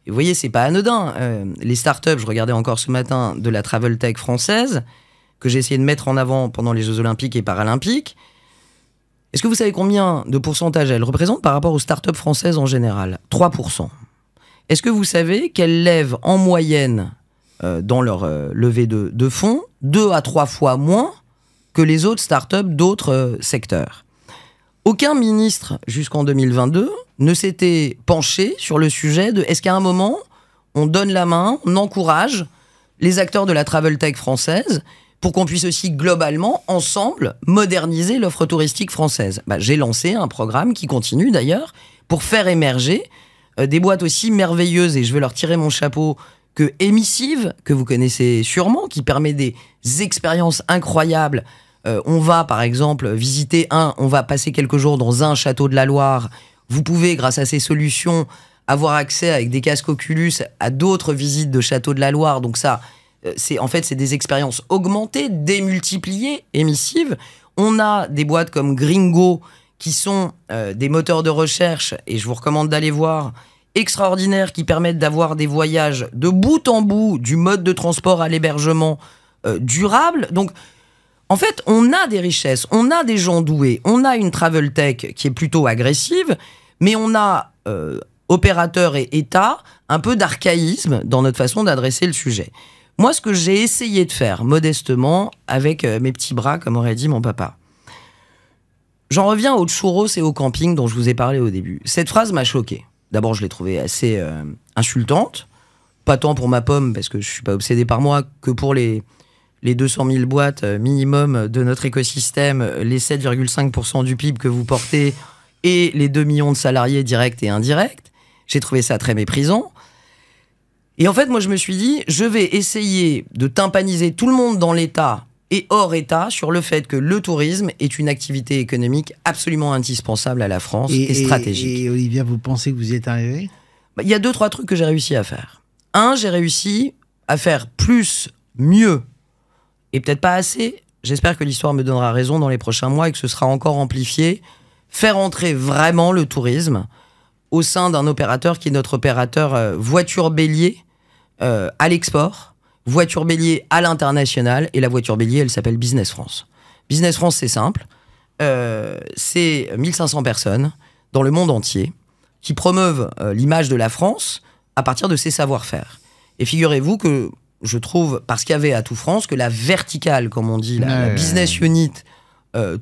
vous voyez, c'est pas anodin. Les startups, je regardais encore ce matin de la travel tech française, que j'ai essayé de mettre en avant pendant les Jeux Olympiques et Paralympiques. Est-ce que vous savez combien de pourcentage elles représentent par rapport aux startups françaises en général ? 3%. Est-ce que vous savez qu'elles lèvent en moyenne, dans leur levée de fonds, 2 à 3 fois moins que les autres startups d'autres secteurs ? Aucun ministre, jusqu'en 2022, ne s'était penché sur le sujet de est-ce qu'à un moment, on donne la main, on encourage les acteurs de la travel tech française pour qu'on puisse aussi globalement, ensemble, moderniser l'offre touristique française. J'ai lancé un programme qui continue d'ailleurs pour faire émerger des boîtes aussi merveilleuses, et je veux leur tirer mon chapeau, que Emissive, que vous connaissez sûrement, qui permet des expériences incroyables. On va par exemple on va passer quelques jours dans un château de la Loire. Vous pouvez, grâce à ces solutions, avoir accès avec des casques Oculus à d'autres visites de châteaux de la Loire. Donc ça, c'est des expériences augmentées, démultipliées, émissives. On a des boîtes comme Gringo, qui sont des moteurs de recherche, et je vous recommande d'aller voir, extraordinaires, qui permettent d'avoir des voyages de bout en bout, du mode de transport à l'hébergement durable. Donc, en fait, on a des richesses, on a des gens doués, on a une travel tech qui est plutôt agressive, mais on a, opérateurs et État, un peu d'archaïsme dans notre façon d'adresser le sujet. Moi, ce que j'ai essayé de faire, modestement, avec mes petits bras, comme aurait dit mon papa. J'en reviens aux churros et au camping dont je vous ai parlé au début. Cette phrase m'a choqué. D'abord, je l'ai trouvée assez insultante. Pas tant pour ma pomme, parce que je suis pas obsédé par moi, que pour les 200 000 boîtes minimum de notre écosystème, les 7,5% du PIB que vous portez et les 2 millions de salariés directs et indirects. J'ai trouvé ça très méprisant. Et en fait, moi, je me suis dit, je vais essayer de tympaniser tout le monde dans l'État et hors État sur le fait que le tourisme est une activité économique absolument indispensable à la France et stratégique. Et Olivia, vous pensez que vous y êtes arrivé ? Il y a 2-3 trucs que j'ai réussi à faire. J'ai réussi à faire plus, mieux, et peut-être pas assez. J'espère que l'histoire me donnera raison dans les prochains mois et que ce sera encore amplifié. Faire entrer vraiment le tourisme au sein d'un opérateur qui est notre opérateur voiture bélier à l'export, voiture bélier à l'international, et la voiture bélier, elle s'appelle Business France. Business France, c'est simple. C'est 1500 personnes dans le monde entier qui promeuvent l'image de la France à partir de ses savoir-faire. Et figurez-vous que je trouve, parce qu'il y avait Atout France, que la verticale, comme on dit, la business unit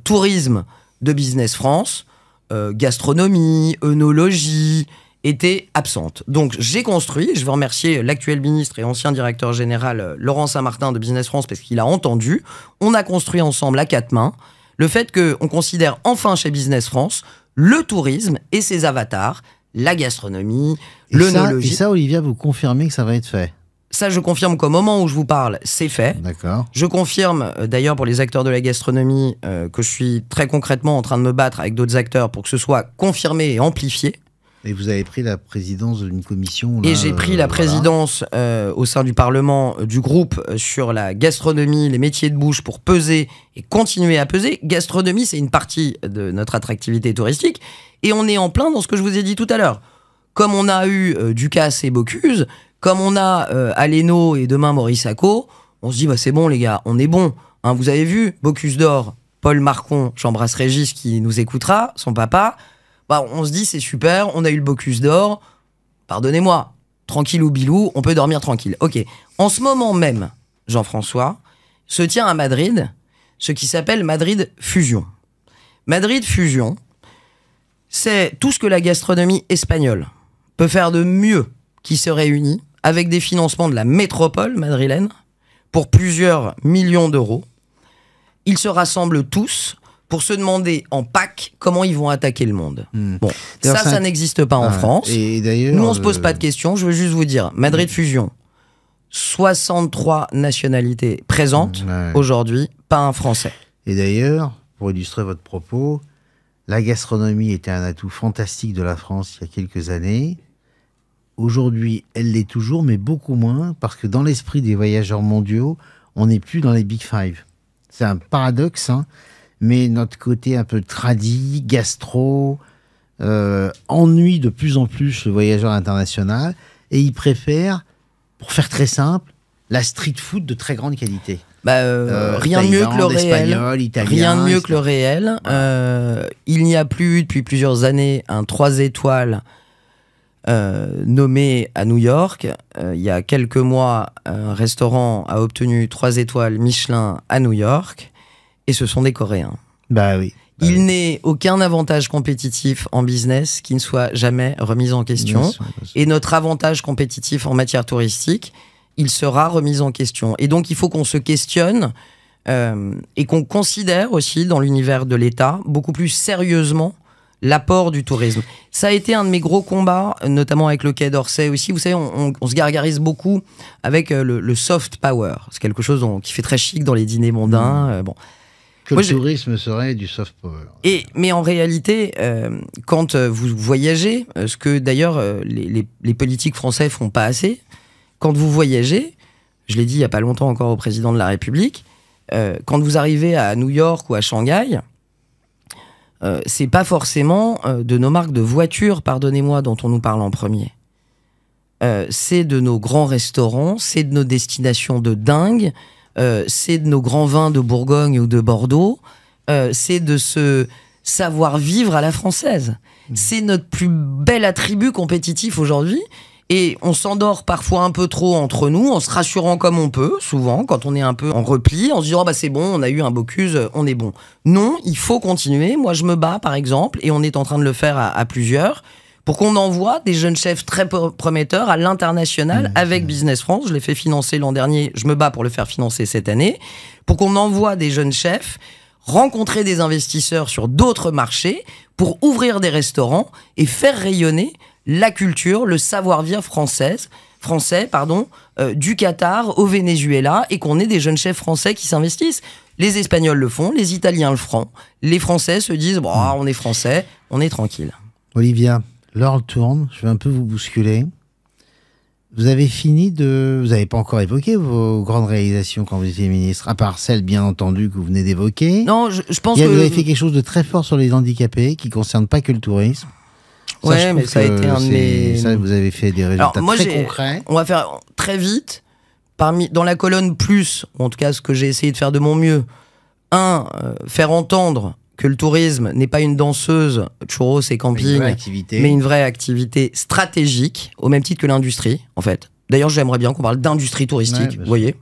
tourisme de Business France, gastronomie, œnologie, était absente. Donc j'ai construit, je veux remercier l'actuel ministre et ancien directeur général Laurent Saint-Martin de Business France, parce qu'il a entendu, on a construit ensemble à 4 mains le fait qu'on considère enfin chez Business France le tourisme et ses avatars, la gastronomie, l'œnologie. Et ça, Olivia, vous confirmez que ça va être fait ? Ça, je confirme qu'au moment où je vous parle, c'est fait. D'accord. Je confirme, d'ailleurs, pour les acteurs de la gastronomie, que je suis très concrètement en train de me battre avec d'autres acteurs pour que ce soit confirmé et amplifié. Et vous avez pris la présidence d'une commission. Et là, j'ai pris la présidence au sein du Parlement du groupe sur la gastronomie, les métiers de bouche pour peser et continuer à peser. Gastronomie, c'est une partie de notre attractivité touristique. Et on est en plein dans ce que je vous ai dit tout à l'heure. Comme on a eu Ducasse et Bocuse, comme on a Aleno et demain Maurice Sacco, on se dit bah, c'est bon les gars, on est bon. Hein, vous avez vu, Bocuse d'Or, Paul Marcon, j'embrasse Régis qui nous écoutera, son papa. Bah, on se dit c'est super, on a eu le Bocuse d'Or, pardonnez-moi, tranquille ou bilou, on peut dormir tranquille. Ok, en ce moment même, Jean-François, se tient à Madrid ce qui s'appelle Madrid Fusion. Madrid Fusion, c'est tout ce que la gastronomie espagnole peut faire de mieux qui se réunit avec des financements de la métropole madrilène pour plusieurs millions d'euros. Ils se rassemblent tous pour se demander en Pâques comment ils vont attaquer le monde. Bon, ça n'existe pas en France. Et d'ailleurs, nous, on se pose pas de questions. Je veux juste vous dire, Madrid Fusion, 63 nationalités présentes aujourd'hui, pas un Français. Et d'ailleurs, pour illustrer votre propos, la gastronomie était un atout fantastique de la France il y a quelques années. Aujourd'hui, elle l'est toujours, mais beaucoup moins, parce que dans l'esprit des voyageurs mondiaux, on n'est plus dans les Big Five. C'est un paradoxe, hein, mais notre côté un peu tradi, gastro, ennuie de plus en plus le voyageur international, et il préfère, pour faire très simple, la street food de très grande qualité. Rien de mieux que le réel. Rien de mieux que le réel. Il n'y a plus depuis plusieurs années un 3 étoiles nommé à New York. Il y a quelques mois, un restaurant a obtenu 3 étoiles Michelin à New York. Et ce sont des Coréens. Bah oui. Il n'est aucun avantage compétitif en business qui ne soit jamais remis en question. Bien sûr. Et notre avantage compétitif en matière touristique, il sera remis en question. Et donc, il faut qu'on se questionne et qu'on considère aussi, dans l'univers de l'État, beaucoup plus sérieusement l'apport du tourisme. Ça a été un de mes gros combats, notamment avec le Quai d'Orsay aussi. Vous savez, on se gargarise beaucoup avec le soft power. C'est quelque chose qui fait très chic dans les dîners mondains. Bon. Que le tourisme serait du soft power. Mais en réalité, quand vous voyagez, ce que d'ailleurs les politiques français font pas assez, quand vous voyagez, je l'ai dit il n'y a pas longtemps encore au président de la République, quand vous arrivez à New York ou à Shanghai, c'est pas forcément de nos marques de voitures, pardonnez-moi, dont on nous parle en premier. C'est de nos grands restaurants, c'est de nos destinations de dingue, c'est de nos grands vins de Bourgogne ou de Bordeaux, c'est de ce savoir-vivre à la française. C'est notre plus bel attribut compétitif aujourd'hui. Et on s'endort parfois un peu trop entre nous, en se rassurant comme on peut, souvent, quand on est un peu en repli, en se disant bah c'est bon, on a eu un Bocuse, on est bon. Non, il faut continuer. Moi, je me bats, par exemple, et on est en train de le faire à plusieurs, pour qu'on envoie des jeunes chefs très prometteurs à l'international avec Business France. Je l'ai fait financer l'an dernier, je me bats pour le faire financer cette année, pour qu'on envoie des jeunes chefs rencontrer des investisseurs sur d'autres marchés pour ouvrir des restaurants et faire rayonner la culture, le savoir-vivre français, du Qatar au Venezuela, et qu'on ait des jeunes chefs français qui s'investissent. Les Espagnols le font, les Italiens le feront. Les Français se disent bon, on est français, on est tranquille. Olivia, l'heure tourne, je vais un peu vous bousculer. Vous avez vous n'avez pas encore évoqué vos grandes réalisations quand vous étiez ministre, à part celles, bien entendu, que vous venez d'évoquer. Non, je pense que... Vous avez fait quelque chose de très fort sur les handicapés, qui ne concerne pas que le tourisme. Ouais, mais ça a été un de mes... Ça, vous avez fait des résultats très concrets. On va faire très vite. Dans la colonne plus, en tout cas ce que j'ai essayé de faire de mon mieux, faire entendre que le tourisme n'est pas une danseuse, churros et camping, mais une vraie activité stratégique, au même titre que l'industrie, en fait. D'ailleurs, j'aimerais bien qu'on parle d'industrie touristique, vous voyez.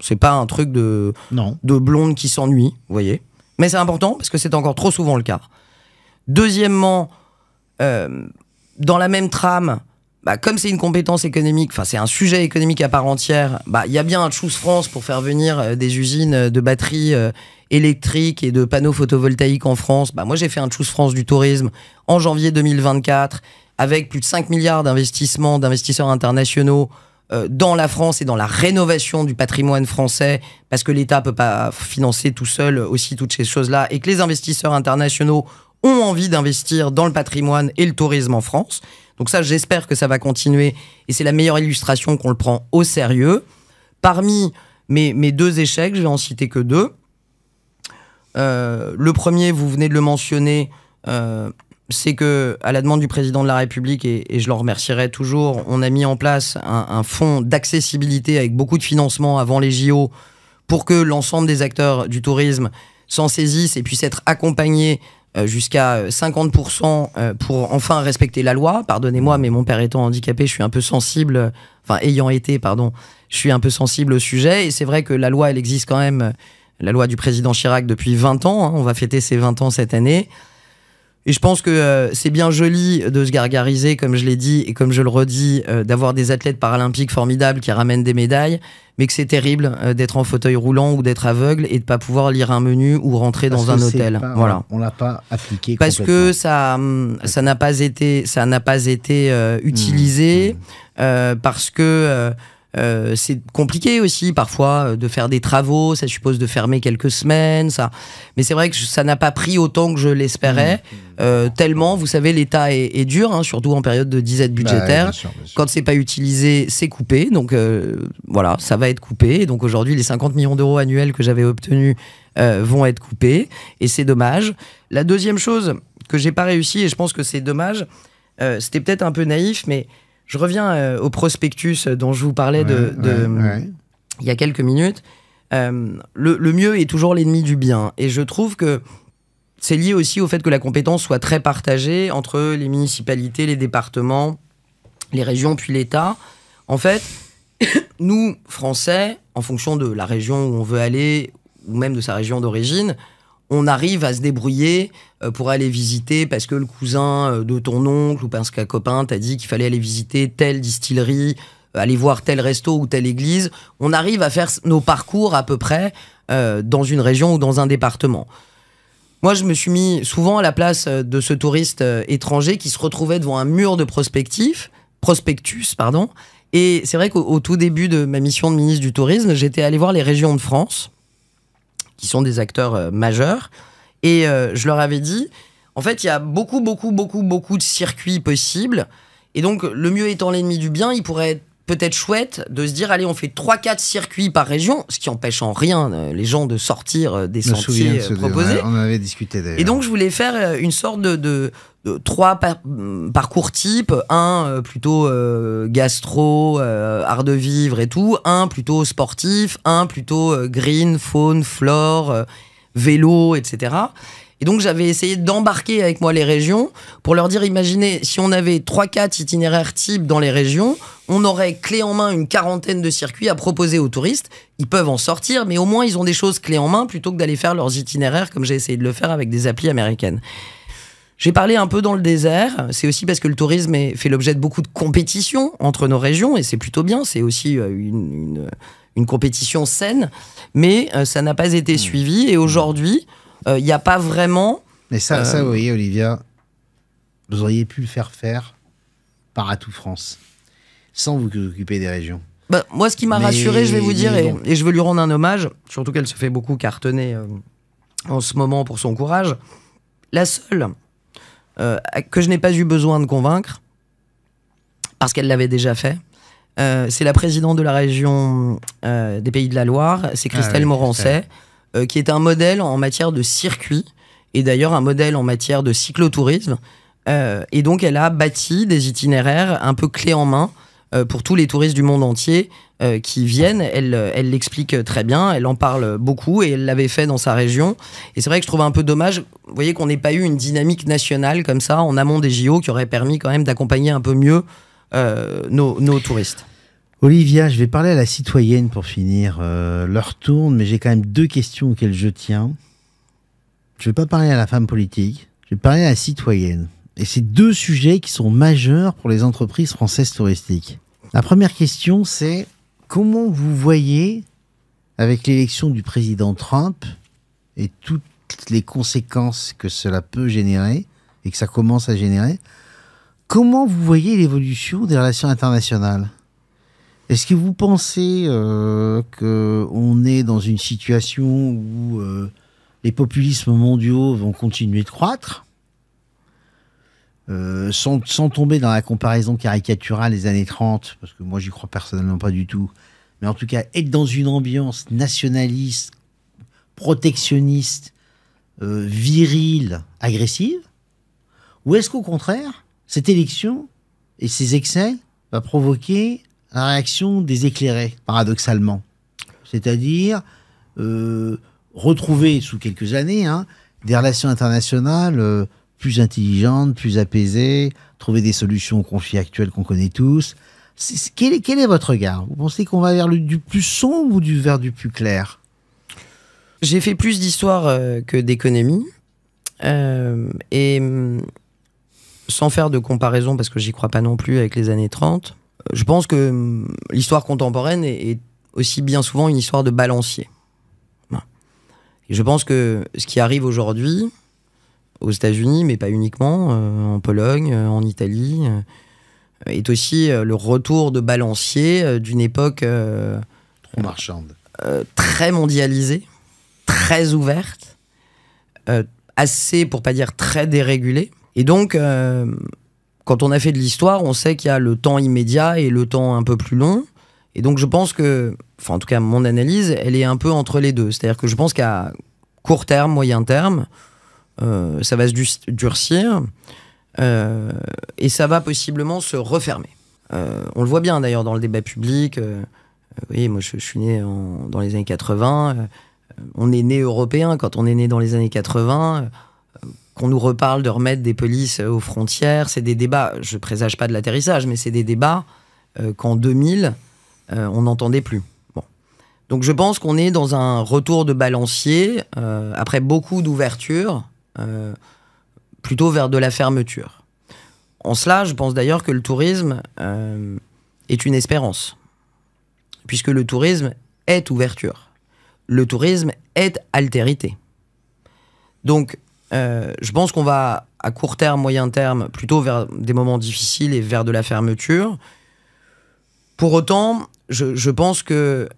C'est pas un truc de blonde qui s'ennuie, vous voyez. Mais c'est important, parce que c'est encore trop souvent le cas. Deuxièmement, dans la même trame, comme c'est une compétence économique, c'est un sujet économique à part entière, y a bien un Choose France pour faire venir des usines de batteries électriques et de panneaux photovoltaïques en France. Moi, j'ai fait un Choose France du tourisme en janvier 2024 avec plus de 5 milliards d'investisseurs internationaux dans la France et dans la rénovation du patrimoine français, parce que l'État peut pas financer tout seul aussi toutes ces choses-là, et que les investisseurs internationaux ont envie d'investir dans le patrimoine et le tourisme en France. Donc ça, j'espère que ça va continuer. Et c'est la meilleure illustration qu'on le prend au sérieux. Parmi mes 2 échecs, je vais en citer que 2. Le premier, vous venez de le mentionner, c'est que, à la demande du président de la République, et je l'en remercierai toujours, on a mis en place un fonds d'accessibilité avec beaucoup de financement avant les JO pour que l'ensemble des acteurs du tourisme s'en saisissent et puissent être accompagnés jusqu'à 50% pour enfin respecter la loi. Pardonnez-moi, mais mon père étant handicapé, je suis un peu sensible, ayant été, je suis un peu sensible au sujet. Et c'est vrai que la loi, elle existe quand même, la loi du président Chirac depuis 20 ans. On va fêter ses 20 ans cette année. Et je pense que c'est bien joli de se gargariser, comme je l'ai dit et comme je le redis, d'avoir des athlètes paralympiques formidables qui ramènent des médailles, mais que c'est terrible d'être en fauteuil roulant ou d'être aveugle et de pas pouvoir lire un menu ou rentrer dans un hôtel. Voilà. On l'a pas appliqué parce que ça n'a pas été utilisé parce que c'est compliqué aussi parfois de faire des travaux, ça suppose de fermer quelques semaines, ça. Mais c'est vrai que ça n'a pas pris autant que je l'espérais, tellement, vous savez, l'État est dur, hein, surtout en période de disette budgétaire. Bien sûr. Quand c'est pas utilisé, c'est coupé, donc voilà, ça va être coupé. Et donc aujourd'hui, les 50 millions d'euros annuels que j'avais obtenus vont être coupés, et c'est dommage. La deuxième chose que j'ai pas réussi, et je pense que c'est dommage, c'était peut-être un peu naïf, mais je reviens au prospectus dont je vous parlais il y a quelques minutes. Le mieux est toujours l'ennemi du bien. Et je trouve que c'est lié aussi au fait que la compétence soit très partagée entre les municipalités, les départements, les régions, puis l'État. En fait, nous, Français, en fonction de la région où on veut aller, ou même de sa région d'origine, on arrive à se débrouiller pour aller visiter parce que le cousin de ton oncle ou parce qu'un copain t'a dit qu'il fallait aller visiter telle distillerie, aller voir tel resto ou telle église. On arrive à faire nos parcours à peu près dans une région ou dans un département. Moi, je me suis mis souvent à la place de ce touriste étranger qui se retrouvait devant un mur de prospectus. Et c'est vrai qu'au tout début de ma mission de ministre du Tourisme, j'étais allé voir les régions de France, qui sont des acteurs majeurs. Et je leur avais dit, en fait, il y a beaucoup de circuits possibles. Et donc, le mieux étant l'ennemi du bien, il pourrait être peut-être chouette de se dire, allez, on fait 3-4 circuits par région, ce qui n'empêche en rien les gens de sortir des sentiers proposés. On en avait discuté d'ailleurs. Et donc, je voulais faire une sorte de 3 parcours types. Un plutôt gastro, art de vivre et tout. Un plutôt sportif. Un plutôt green, faune, flore, vélo, etc. Et donc, j'avais essayé d'embarquer avec moi les régions pour leur dire, imaginez, si on avait 3-4 itinéraires types dans les régions, on aurait clé en main une 40aine de circuits à proposer aux touristes. Ils peuvent en sortir, mais au moins, ils ont des choses clés en main plutôt que d'aller faire leurs itinéraires comme j'ai essayé de le faire avec des applis américaines. J'ai parlé un peu dans le désert. C'est aussi parce que le tourisme fait l'objet de beaucoup de compétitions entre nos régions, et c'est plutôt bien. C'est aussi une compétition saine, mais ça n'a pas été suivi. Et aujourd'hui, il n'y a pas vraiment... Mais ça, vous voyez, Olivia, vous auriez pu le faire par Atout France, sans vous occuper des régions. Moi, ce qui m'a rassuré, je vais vous dire, et je veux lui rendre un hommage, surtout qu'elle se fait beaucoup cartonner en ce moment pour son courage, la seule que je n'ai pas eu besoin de convaincre, parce qu'elle l'avait déjà fait, c'est la présidente de la région des Pays de la Loire, c'est Christelle Morancet, qui est un modèle en matière de circuit, et d'ailleurs un modèle en matière de cyclotourisme. Et donc elle a bâti des itinéraires un peu clés en main pour tous les touristes du monde entier qui viennent. Elle l'explique très bien, elle en parle beaucoup, et elle l'avait fait dans sa région. Et c'est vrai que je trouve un peu dommage, vous voyez, qu'on n'ait pas eu une dynamique nationale comme ça en amont des JO qui aurait permis quand même d'accompagner un peu mieux nos touristes. Olivia, je vais parler à la citoyenne pour finir. L'heure tourne, mais j'ai quand même 2 questions auxquelles je tiens. Je ne vais pas parler à la femme politique, je vais parler à la citoyenne. Et c'est 2 sujets qui sont majeurs pour les entreprises françaises touristiques. La première question, c'est comment vous voyez, avec l'élection du président Trump et toutes les conséquences que cela peut générer, et que ça commence à générer, comment vous voyez l'évolution des relations internationales ? Est-ce que vous pensez qu'on est dans une situation où les populismes mondiaux vont continuer de croître ? sans tomber dans la comparaison caricaturale des années 30, parce que moi j'y crois personnellement pas du tout, mais en tout cas être dans une ambiance nationaliste, protectionniste, virile, agressive, ou est-ce qu'au contraire, cette élection et ces excès va provoquer la réaction des éclairés, paradoxalement, c'est-à-dire retrouver sous quelques années des relations internationales plus intelligentes, plus apaisées, trouver des solutions aux conflits actuels qu'on connaît tous. Quel est votre regard? Vous pensez qu'on va vers du plus sombre ou vers du plus clair? J'ai fait plus d'histoire que d'économie. Et sans faire de comparaison, parce que j'y crois pas non plus avec les années 30, je pense que l'histoire contemporaine est aussi bien souvent une histoire de balancier. Et je pense que ce qui arrive aujourd'hui, aux États-Unis, mais pas uniquement, en Pologne, en Italie, est aussi le retour de balancier d'une époque trop marchande, très mondialisée, très ouverte, assez, pour pas dire très dérégulée. Et donc, quand on a fait de l'histoire, on sait qu'il y a le temps immédiat et le temps un peu plus long. Et donc, je pense que, enfin, en tout cas, mon analyse, elle est un peu entre les deux. C'est-à-dire que je pense qu'à court terme, moyen terme, ça va se durcir et ça va possiblement se refermer. On le voit bien d'ailleurs dans le débat public. Oui, moi je suis né dans les années 80. On est né européen quand on est né dans les années 80. Qu'on nous reparle de remettre des polices aux frontières, c'est des débats, je présage pas de l'atterrissage, mais c'est des débats qu'en 2000, on n'entendait plus. Bon. Donc je pense qu'on est dans un retour de balancier, après beaucoup d'ouverture, plutôt vers de la fermeture. En cela, je pense d'ailleurs que le tourisme est une espérance, puisque le tourisme est ouverture. Le tourisme est altérité. Donc, je pense qu'on va, à court terme, moyen terme, plutôt vers des moments difficiles et vers de la fermeture. Pour autant, je pense que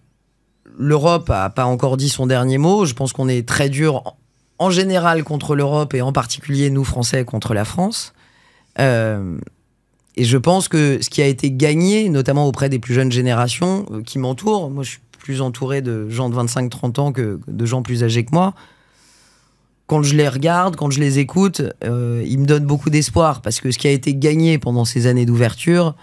l'Europe n'a pas encore dit son dernier mot. Je pense qu'on est très dur, en général, contre l'Europe et en particulier, nous, Français, contre la France. Et je pense que ce qui a été gagné, notamment auprès des plus jeunes générations qui m'entourent, moi, je suis plus entouré de gens de 25-30 ans que de gens plus âgés que moi. Quand je les regarde, quand je les écoute, ils me donnent beaucoup d'espoir parce que ce qui a été gagné pendant ces années d'ouverture,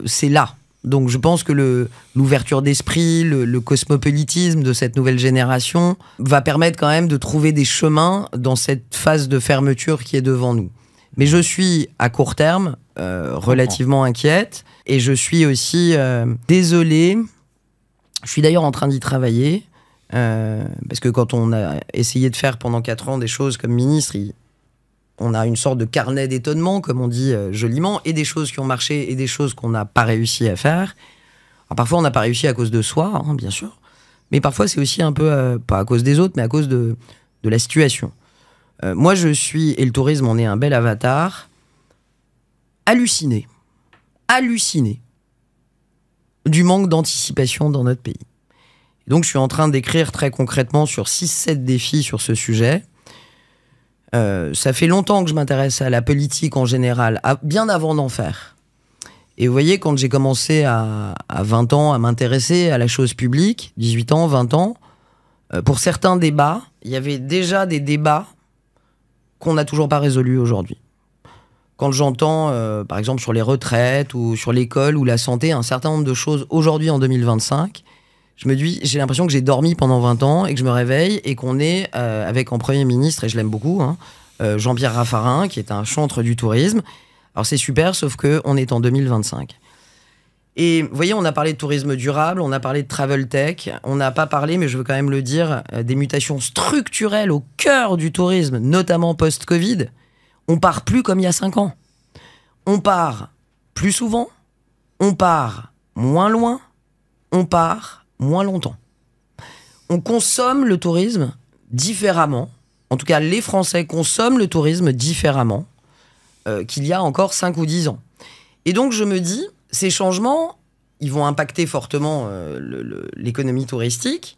c'est là. Donc je pense que l'ouverture d'esprit, le cosmopolitisme de cette nouvelle génération va permettre quand même de trouver des chemins dans cette phase de fermeture qui est devant nous. Mais je suis, à court terme, relativement inquiète et je suis aussi désolée. Je suis d'ailleurs en train d'y travailler. Parce que quand on a essayé de faire pendant 4 ans des choses comme ministre, on a une sorte de carnet d'étonnement, comme on dit joliment, et des choses qui ont marché et des choses qu'on n'a pas réussi à faire. Alors, parfois, on n'a pas réussi à cause de soi, bien sûr, mais parfois, c'est aussi un peu, pas à cause des autres, mais à cause de la situation. Moi, je suis, et le tourisme en est un bel avatar, halluciné du manque d'anticipation dans notre pays. Donc, je suis en train d'écrire très concrètement sur 6-7 défis sur ce sujet. Ça fait longtemps que je m'intéresse à la politique en général, bien avant d'en faire. Et vous voyez, quand j'ai commencé à 20 ans à m'intéresser à la chose publique, 18 ans, 20 ans, pour certains débats, il y avait déjà des débats qu'on n'a toujours pas résolus aujourd'hui. Quand j'entends, par exemple, sur les retraites ou sur l'école ou la santé, un certain nombre de choses aujourd'hui en 2025... Je me dis, j'ai l'impression que j'ai dormi pendant 20 ans et que je me réveille et qu'on est avec en Premier ministre, et je l'aime beaucoup, Jean-Pierre Raffarin, qui est un chantre du tourisme. Alors c'est super, sauf qu'on est en 2025. Et vous voyez, on a parlé de tourisme durable, on a parlé de travel tech, on n'a pas parlé, mais je veux quand même le dire, des mutations structurelles au cœur du tourisme, notamment post-Covid. On part plus comme il y a 5 ans. On part plus souvent, on part moins loin, on part moins longtemps. On consomme le tourisme différemment. En tout cas, les Français consomment le tourisme différemment qu'il y a encore 5 ou 10 ans. Et donc, je me dis, ces changements, ils vont impacter fortement l'économie touristique.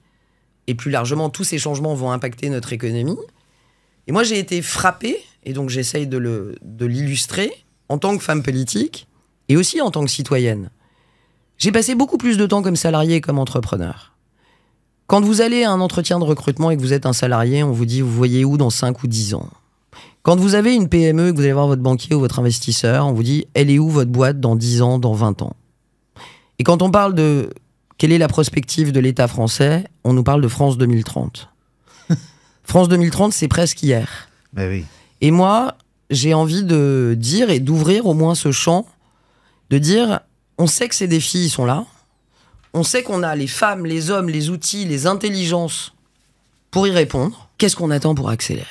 Et plus largement, tous ces changements vont impacter notre économie. Et moi, j'ai été frappé, et donc j'essaye de l'illustrer en tant que femme politique et aussi en tant que citoyenne. J'ai passé beaucoup plus de temps comme salarié et comme entrepreneur. Quand vous allez à un entretien de recrutement et que vous êtes un salarié, on vous dit, vous voyez où dans 5 ou 10 ans? Quand vous avez une PME et que vous allez voir votre banquier ou votre investisseur, on vous dit, elle est où votre boîte dans 10 ans, dans 20 ans? Et quand on parle de quelle est la prospective de l'État français, on nous parle de France 2030. France 2030, c'est presque hier. Ben oui. Et moi, j'ai envie de dire et d'ouvrir au moins ce champ, de dire, on sait que ces défis, ils sont là. On sait qu'on a les femmes, les hommes, les outils, les intelligences pour y répondre. Qu'est-ce qu'on attend pour accélérer?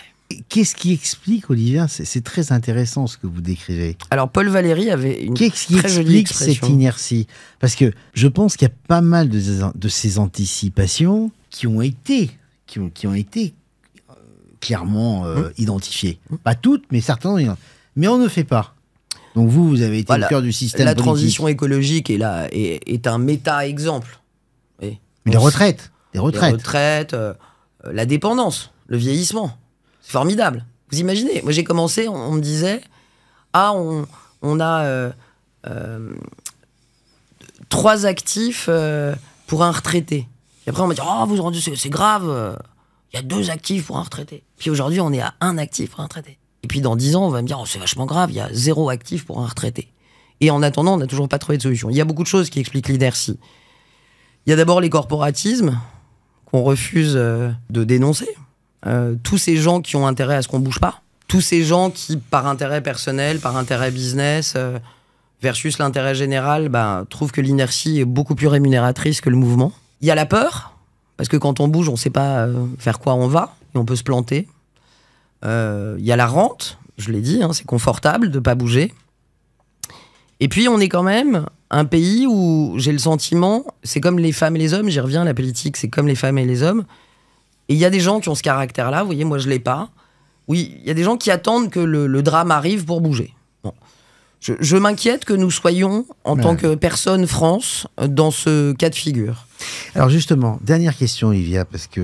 Qu'est-ce qui explique, Olivier, c'est très intéressant ce que vous décrivez. Alors, Paul Valéry avait une Qu'est-ce qui très jolie explique expression. cette inertie? Parce que je pense qu'il y a pas mal de ces anticipations qui ont été clairement identifiées. Pas toutes, mais certaines. Mais on ne fait pas. Donc vous avez été au cœur du système La politique. transition écologique est un méta-exemple. Oui. Les retraites. Les retraites, la dépendance, le vieillissement. C'est formidable. Vous imaginez? Moi, j'ai commencé, on me disait, on a 3 actifs pour un retraité. Et après, on m'a dit, oh, vous vous rendez, c'est grave, il y a 2 actifs pour un retraité. Puis aujourd'hui, on est à 1 actif pour un retraité. Et puis dans 10 ans, on va me dire, oh, c'est vachement grave, il y a 0 actif pour un retraité. Et en attendant, on n'a toujours pas trouvé de solution. Il y a beaucoup de choses qui expliquent l'inertie. Il y a d'abord les corporatismes qu'on refuse de dénoncer. Tous ces gens qui ont intérêt à ce qu'on bouge pas. Tous ces gens qui, par intérêt personnel, par intérêt business, versus l'intérêt général, trouvent que l'inertie est beaucoup plus rémunératrice que le mouvement. Il y a la peur, parce que quand on bouge, on ne sait pas vers quoi on va, et on peut se planter. Il y a la rente, je l'ai dit, c'est confortable de ne pas bouger. Et puis, on est quand même un pays où j'ai le sentiment, c'est comme les femmes et les hommes, j'y reviens, la politique, c'est comme les femmes et les hommes. Et il y a des gens qui ont ce caractère-là, vous voyez, moi je ne l'ai pas. Oui, il y a des gens qui attendent que le drame arrive pour bouger. Bon. Je m'inquiète que nous soyons, en tant que personne France, dans ce cas de figure. Alors justement, dernière question, Olivia, parce que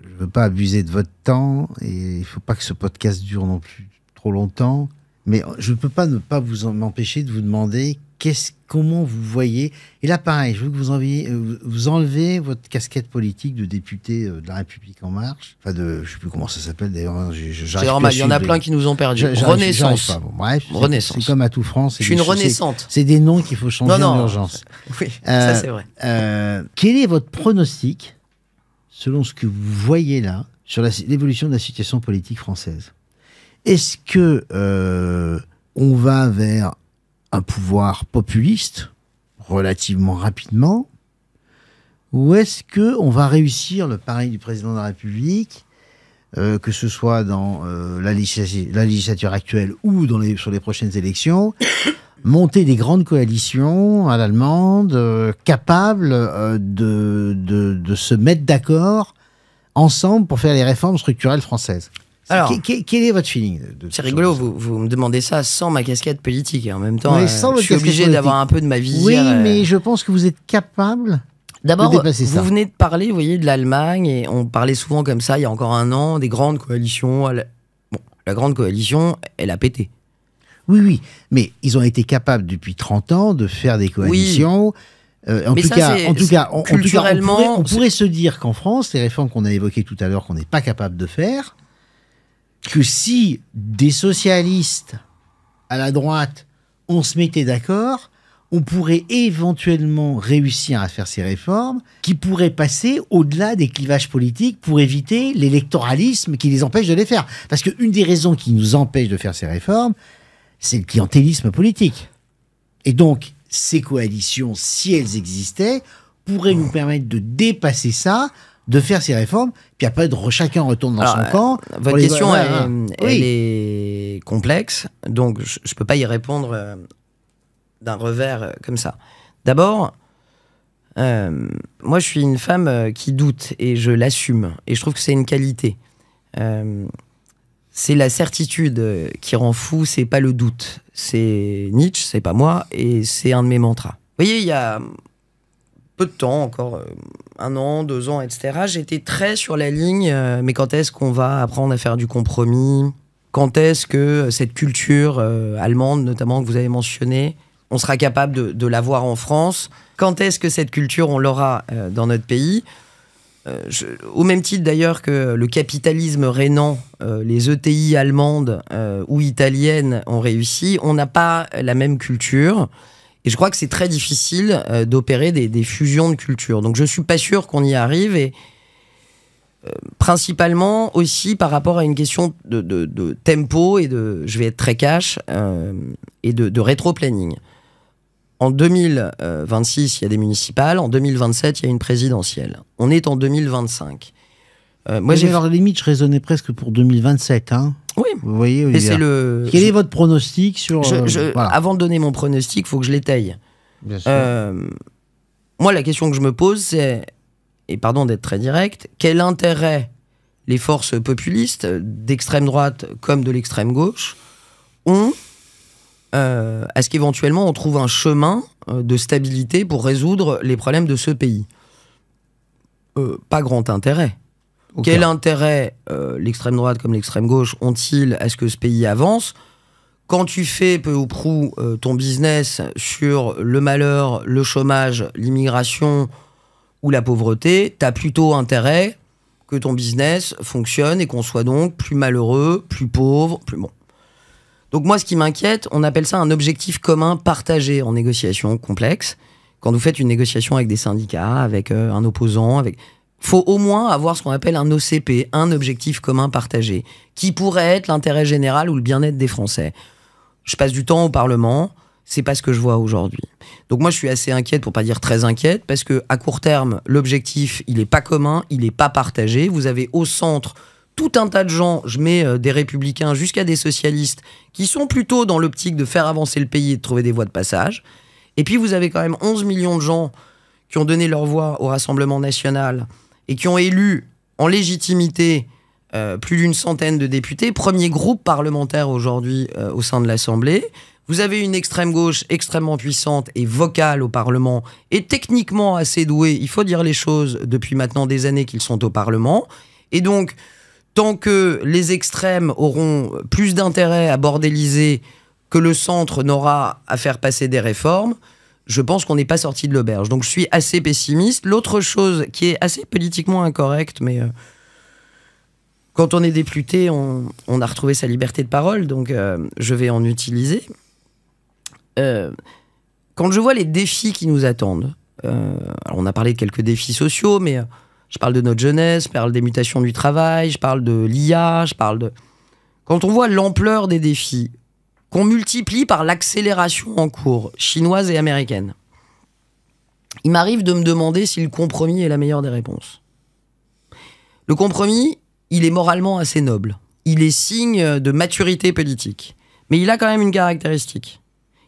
je ne veux pas abuser de votre temps et il ne faut pas que ce podcast dure non plus trop longtemps. Mais je ne peux pas ne pas m'empêcher de vous demander comment vous voyez. Et là, pareil, je veux que vous enlevez votre casquette politique de député de La République En Marche. Enfin, je ne sais plus comment ça s'appelle d'ailleurs. C'est normal, il y en a plein qui nous ont perdu. Renaissance. Bon, bref, Renaissance. C'est comme à tout France. Je suis une renaissante. C'est des noms qu'il faut changer en urgence. Oui, ça c'est vrai. Quel est votre pronostic, selon ce que vous voyez là, sur l'évolution de la situation politique française? Est-ce que on va vers un pouvoir populiste relativement rapidement, ou est-ce que on va réussir le pari du président de la République, que ce soit dans la législature actuelle ou sur les prochaines élections, monter des grandes coalitions à l'allemande, capables de se mettre d'accord ensemble pour faire les réformes structurelles françaises? Alors, quel est votre feeling c'est rigolo, vous me demandez ça sans ma casquette politique. Et en même temps, je suis obligé d'avoir un peu de ma visière. Oui, mais je pense que vous êtes capable de dépasser ça. Vous venez de parler, vous voyez, de l'Allemagne, et on parlait souvent comme ça, il y a encore un an, des grandes coalitions. La grande coalition, elle a pété. Oui, mais ils ont été capables depuis 30 ans de faire des coalitions. Oui. En tout cas, on pourrait se dire qu'en France, les réformes qu'on a évoquées tout à l'heure, qu'on n'est pas capable de faire, que si des socialistes à la droite, on se mettait d'accord, on pourrait éventuellement réussir à faire ces réformes qui pourraient passer au-delà des clivages politiques pour éviter l'électoralisme qui les empêche de les faire. Parce qu'une des raisons qui nous empêche de faire ces réformes, c'est le clientélisme politique. Et donc, ces coalitions, si elles existaient, pourraient nous permettre de dépasser ça, de faire ces réformes, puis après chacun retourne dans son camp. Votre question, elle est complexe, donc je ne peux pas y répondre d'un revers comme ça. D'abord, moi je suis une femme qui doute, et je l'assume, et je trouve que c'est une qualité. C'est la certitude qui rend fou, c'est pas le doute. C'est Nietzsche, c'est pas moi, et c'est un de mes mantras. Vous voyez, il y a peu de temps, encore 1 an, 2 ans, etc., j'étais très sur la ligne, mais quand est-ce qu'on va apprendre à faire du compromis? Quand est-ce que cette culture allemande, notamment, que vous avez mentionnée, on sera capable de l'avoir en France? Quand est-ce que cette culture, on l'aura dans notre pays? Au même titre d'ailleurs que le capitalisme rénant, les ETI allemandes ou italiennes ont réussi, on n'a pas la même culture. Et je crois que c'est très difficile d'opérer des fusions de cultures. Donc je ne suis pas sûr qu'on y arrive. Et principalement aussi par rapport à une question de tempo et je vais être très cash, et de rétro-planning. En 2026, il y a des municipales. En 2027, il y a une présidentielle. On est en 2025. Alors, limite, je raisonnais presque pour 2027. Hein. Oui. Vous voyez, Olivier. Quel est votre pronostic sur... voilà. Avant de donner mon pronostic, il faut que je l'étaye. Bien sûr. Moi, la question que je me pose, c'est, et pardon d'être très direct, quel intérêt les forces populistes, d'extrême droite comme de l'extrême gauche, ont à ce qu'éventuellement on trouve un chemin de stabilité pour résoudre les problèmes de ce pays? Pas grand intérêt. Okay. Quel intérêt l'extrême droite comme l'extrême gauche ont-ils à ce que ce pays avance? Quand tu fais peu ou prou ton business sur le malheur, le chômage, l'immigration ou la pauvreté, t'as plutôt intérêt que ton business fonctionne et qu'on soit donc plus malheureux, plus pauvre, plus bon. Donc moi, ce qui m'inquiète, on appelle ça un objectif commun partagé en négociation complexe. Quand vous faites une négociation avec des syndicats, avec un opposant, faut au moins avoir ce qu'on appelle un OCP, un objectif commun partagé, qui pourrait être l'intérêt général ou le bien-être des Français. Je passe du temps au Parlement, c'est pas ce que je vois aujourd'hui. Donc moi, je suis assez inquiète, pour pas dire très inquiète, parce que à court terme, l'objectif, il est pas commun, il est pas partagé. Vous avez au centre tout un tas de gens, je mets des républicains jusqu'à des socialistes, qui sont plutôt dans l'optique de faire avancer le pays et de trouver des voies de passage. Et puis vous avez quand même 11 millions de gens qui ont donné leur voix au Rassemblement national et qui ont élu en légitimité plus d'une centaine de députés, premier groupe parlementaire aujourd'hui au sein de l'Assemblée. Vous avez une extrême gauche extrêmement puissante et vocale au Parlement, et techniquement assez douée, il faut dire les choses, depuis maintenant des années qu'ils sont au Parlement. Et donc, tant que les extrêmes auront plus d'intérêt à bordéliser que le centre n'aura à faire passer des réformes, je pense qu'on n'est pas sorti de l'auberge. Donc je suis assez pessimiste. L'autre chose qui est assez politiquement incorrecte, mais quand on est député, on a retrouvé sa liberté de parole, donc je vais en utiliser. Quand je vois les défis qui nous attendent, alors on a parlé de quelques défis sociaux, mais je parle de notre jeunesse, je parle des mutations du travail, je parle de l'IA, Quand on voit l'ampleur des défis, qu'on multiplie par l'accélération en cours, chinoise et américaine, il m'arrive de me demander si le compromis est la meilleure des réponses. Le compromis, il est moralement assez noble. Il est signe de maturité politique. Mais il a quand même une caractéristique.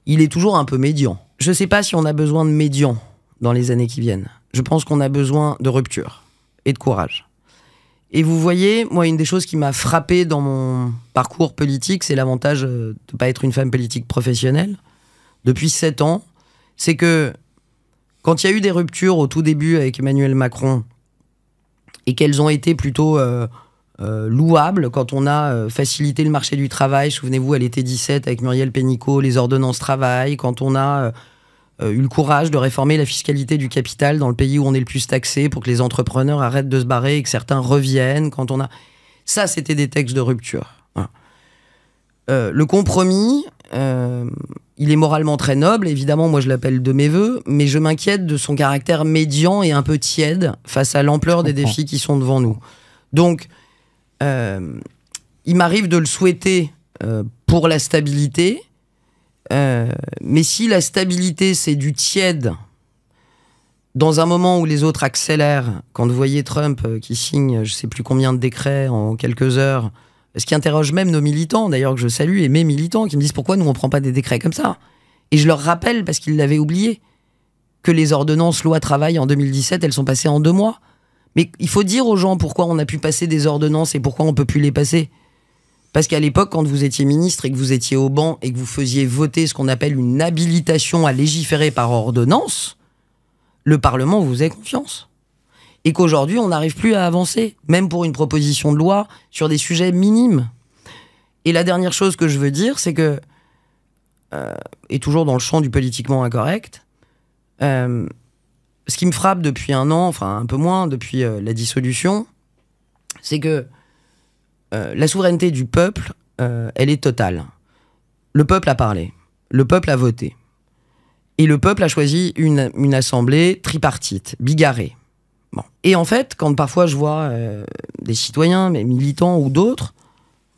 Il est toujours un peu médian. Je ne sais pas si on a besoin de médian dans les années qui viennent. Je pense qu'on a besoin de rupture et de courage. Et vous voyez, moi, une des choses qui m'a frappé dans mon parcours politique, c'est l'avantage de ne pas être une femme politique professionnelle. Depuis 7 ans, c'est que quand il y a eu des ruptures au tout début avec Emmanuel Macron, et qu'elles ont été plutôt louables, quand on a facilité le marché du travail, souvenez-vous, à l'été 17 avec Muriel Pénicaud, les ordonnances travail, quand on a eu le courage de réformer la fiscalité du capital dans le pays où on est le plus taxé pour que les entrepreneurs arrêtent de se barrer et que certains reviennent, quand on a... Ça, c'était des textes de rupture. Voilà. Le compromis, il est moralement très noble, évidemment, moi je l'appelle de mes voeux, mais je m'inquiète de son caractère médian et un peu tiède face à l'ampleur des défis qui sont devant nous. Donc, il m'arrive de le souhaiter pour la stabilité, mais si la stabilité c'est du tiède dans un moment où les autres accélèrent, quand vous voyez Trump qui signe je sais plus combien de décrets en quelques heures, ce qui interroge même nos militants d'ailleurs que je salue, et mes militants qui me disent pourquoi nous on prend pas des décrets comme ça, et je leur rappelle parce qu'ils l'avaient oublié que les ordonnances loi travail en 2017 elles sont passées en 2 mois, mais il faut dire aux gens pourquoi on a pu passer des ordonnances et pourquoi on peut plus les passer. Parce qu'à l'époque, quand vous étiez ministre et que vous étiez au banc et que vous faisiez voter ce qu'on appelle une habilitation à légiférer par ordonnance, le Parlement vous faisait confiance. Et qu'aujourd'hui, on n'arrive plus à avancer, même pour une proposition de loi, sur des sujets minimes. Et la dernière chose que je veux dire, c'est que, et toujours dans le champ du politiquement incorrect, ce qui me frappe depuis un an, enfin un peu moins, depuis la dissolution, c'est que la souveraineté du peuple, elle est totale. Le peuple a parlé, le peuple a voté. Et le peuple a choisi une assemblée tripartite, bigarrée. Bon. Et en fait, quand parfois je vois des citoyens, mais militants ou d'autres,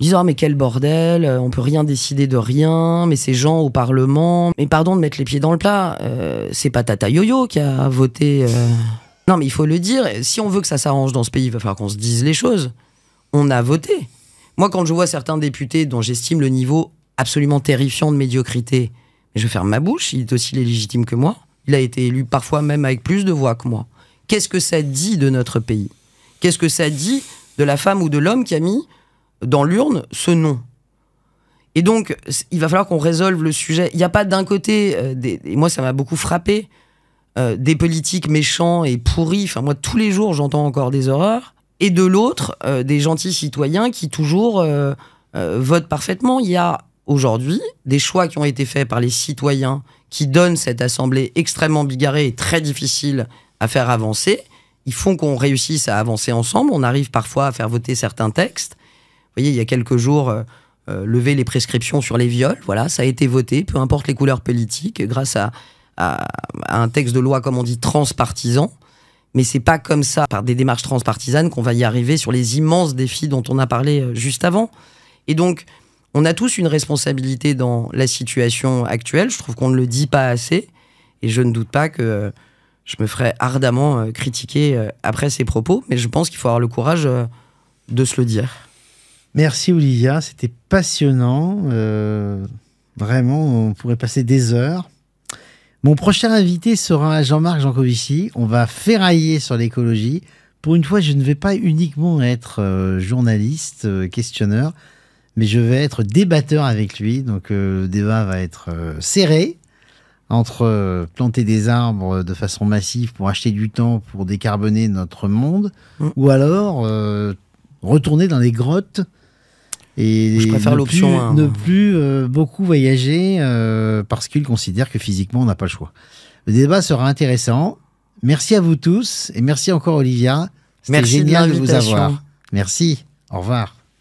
ils disent « Ah, mais quel bordel, on peut rien décider de rien, mais ces gens au Parlement... » Mais pardon de mettre les pieds dans le plat, c'est pas Tata Yo-Yo qui a voté... Non, mais il faut le dire, si on veut que ça s'arrange dans ce pays, il va falloir qu'on se dise les choses. On a voté. Moi, quand je vois certains députés dont j'estime le niveau absolument terrifiant de médiocrité, je vais fermer ma bouche, il est aussi légitime que moi. Il a été élu parfois même avec plus de voix que moi. Qu'est-ce que ça dit de notre pays? Qu'est-ce que ça dit de la femme ou de l'homme qui a mis dans l'urne ce nom? Et donc, il va falloir qu'on résolve le sujet. Il n'y a pas d'un côté, et moi ça m'a beaucoup frappé, des politiques méchants et pourris. Enfin, moi, tous les jours, j'entends encore des horreurs. Et de l'autre, des gentils citoyens qui toujours votent parfaitement. Il y a aujourd'hui des choix qui ont été faits par les citoyens qui donnent cette assemblée extrêmement bigarrée et très difficile à faire avancer. Ils font qu'on réussisse à avancer ensemble. On arrive parfois à faire voter certains textes. Vous voyez, il y a quelques jours, lever les prescriptions sur les viols. Voilà, ça a été voté, peu importe les couleurs politiques, grâce à un texte de loi, comme on dit, transpartisan. Mais c'est pas comme ça, par des démarches transpartisanes, qu'on va y arriver sur les immenses défis dont on a parlé juste avant. Et donc, on a tous une responsabilité dans la situation actuelle. Je trouve qu'on ne le dit pas assez. Et je ne doute pas que je me ferai ardemment critiquer après ces propos. Mais je pense qu'il faut avoir le courage de se le dire. Merci Olivia, c'était passionnant. Vraiment, on pourrait passer des heures. Mon prochain invité sera Jean-Marc Jancovici. On va ferrailler sur l'écologie. Pour une fois, je ne vais pas uniquement être journaliste, questionneur, mais je vais être débatteur avec lui. Donc le débat va être serré entre planter des arbres de façon massive pour acheter du temps pour décarboner notre monde, ou alors retourner dans les grottes et je préfère l'option ne plus beaucoup voyager parce qu'il considère que physiquement on n'a pas le choix. Le débat sera intéressant. Merci à vous tous et merci encore Olivia. C'était génial de vous avoir. Merci. Au revoir.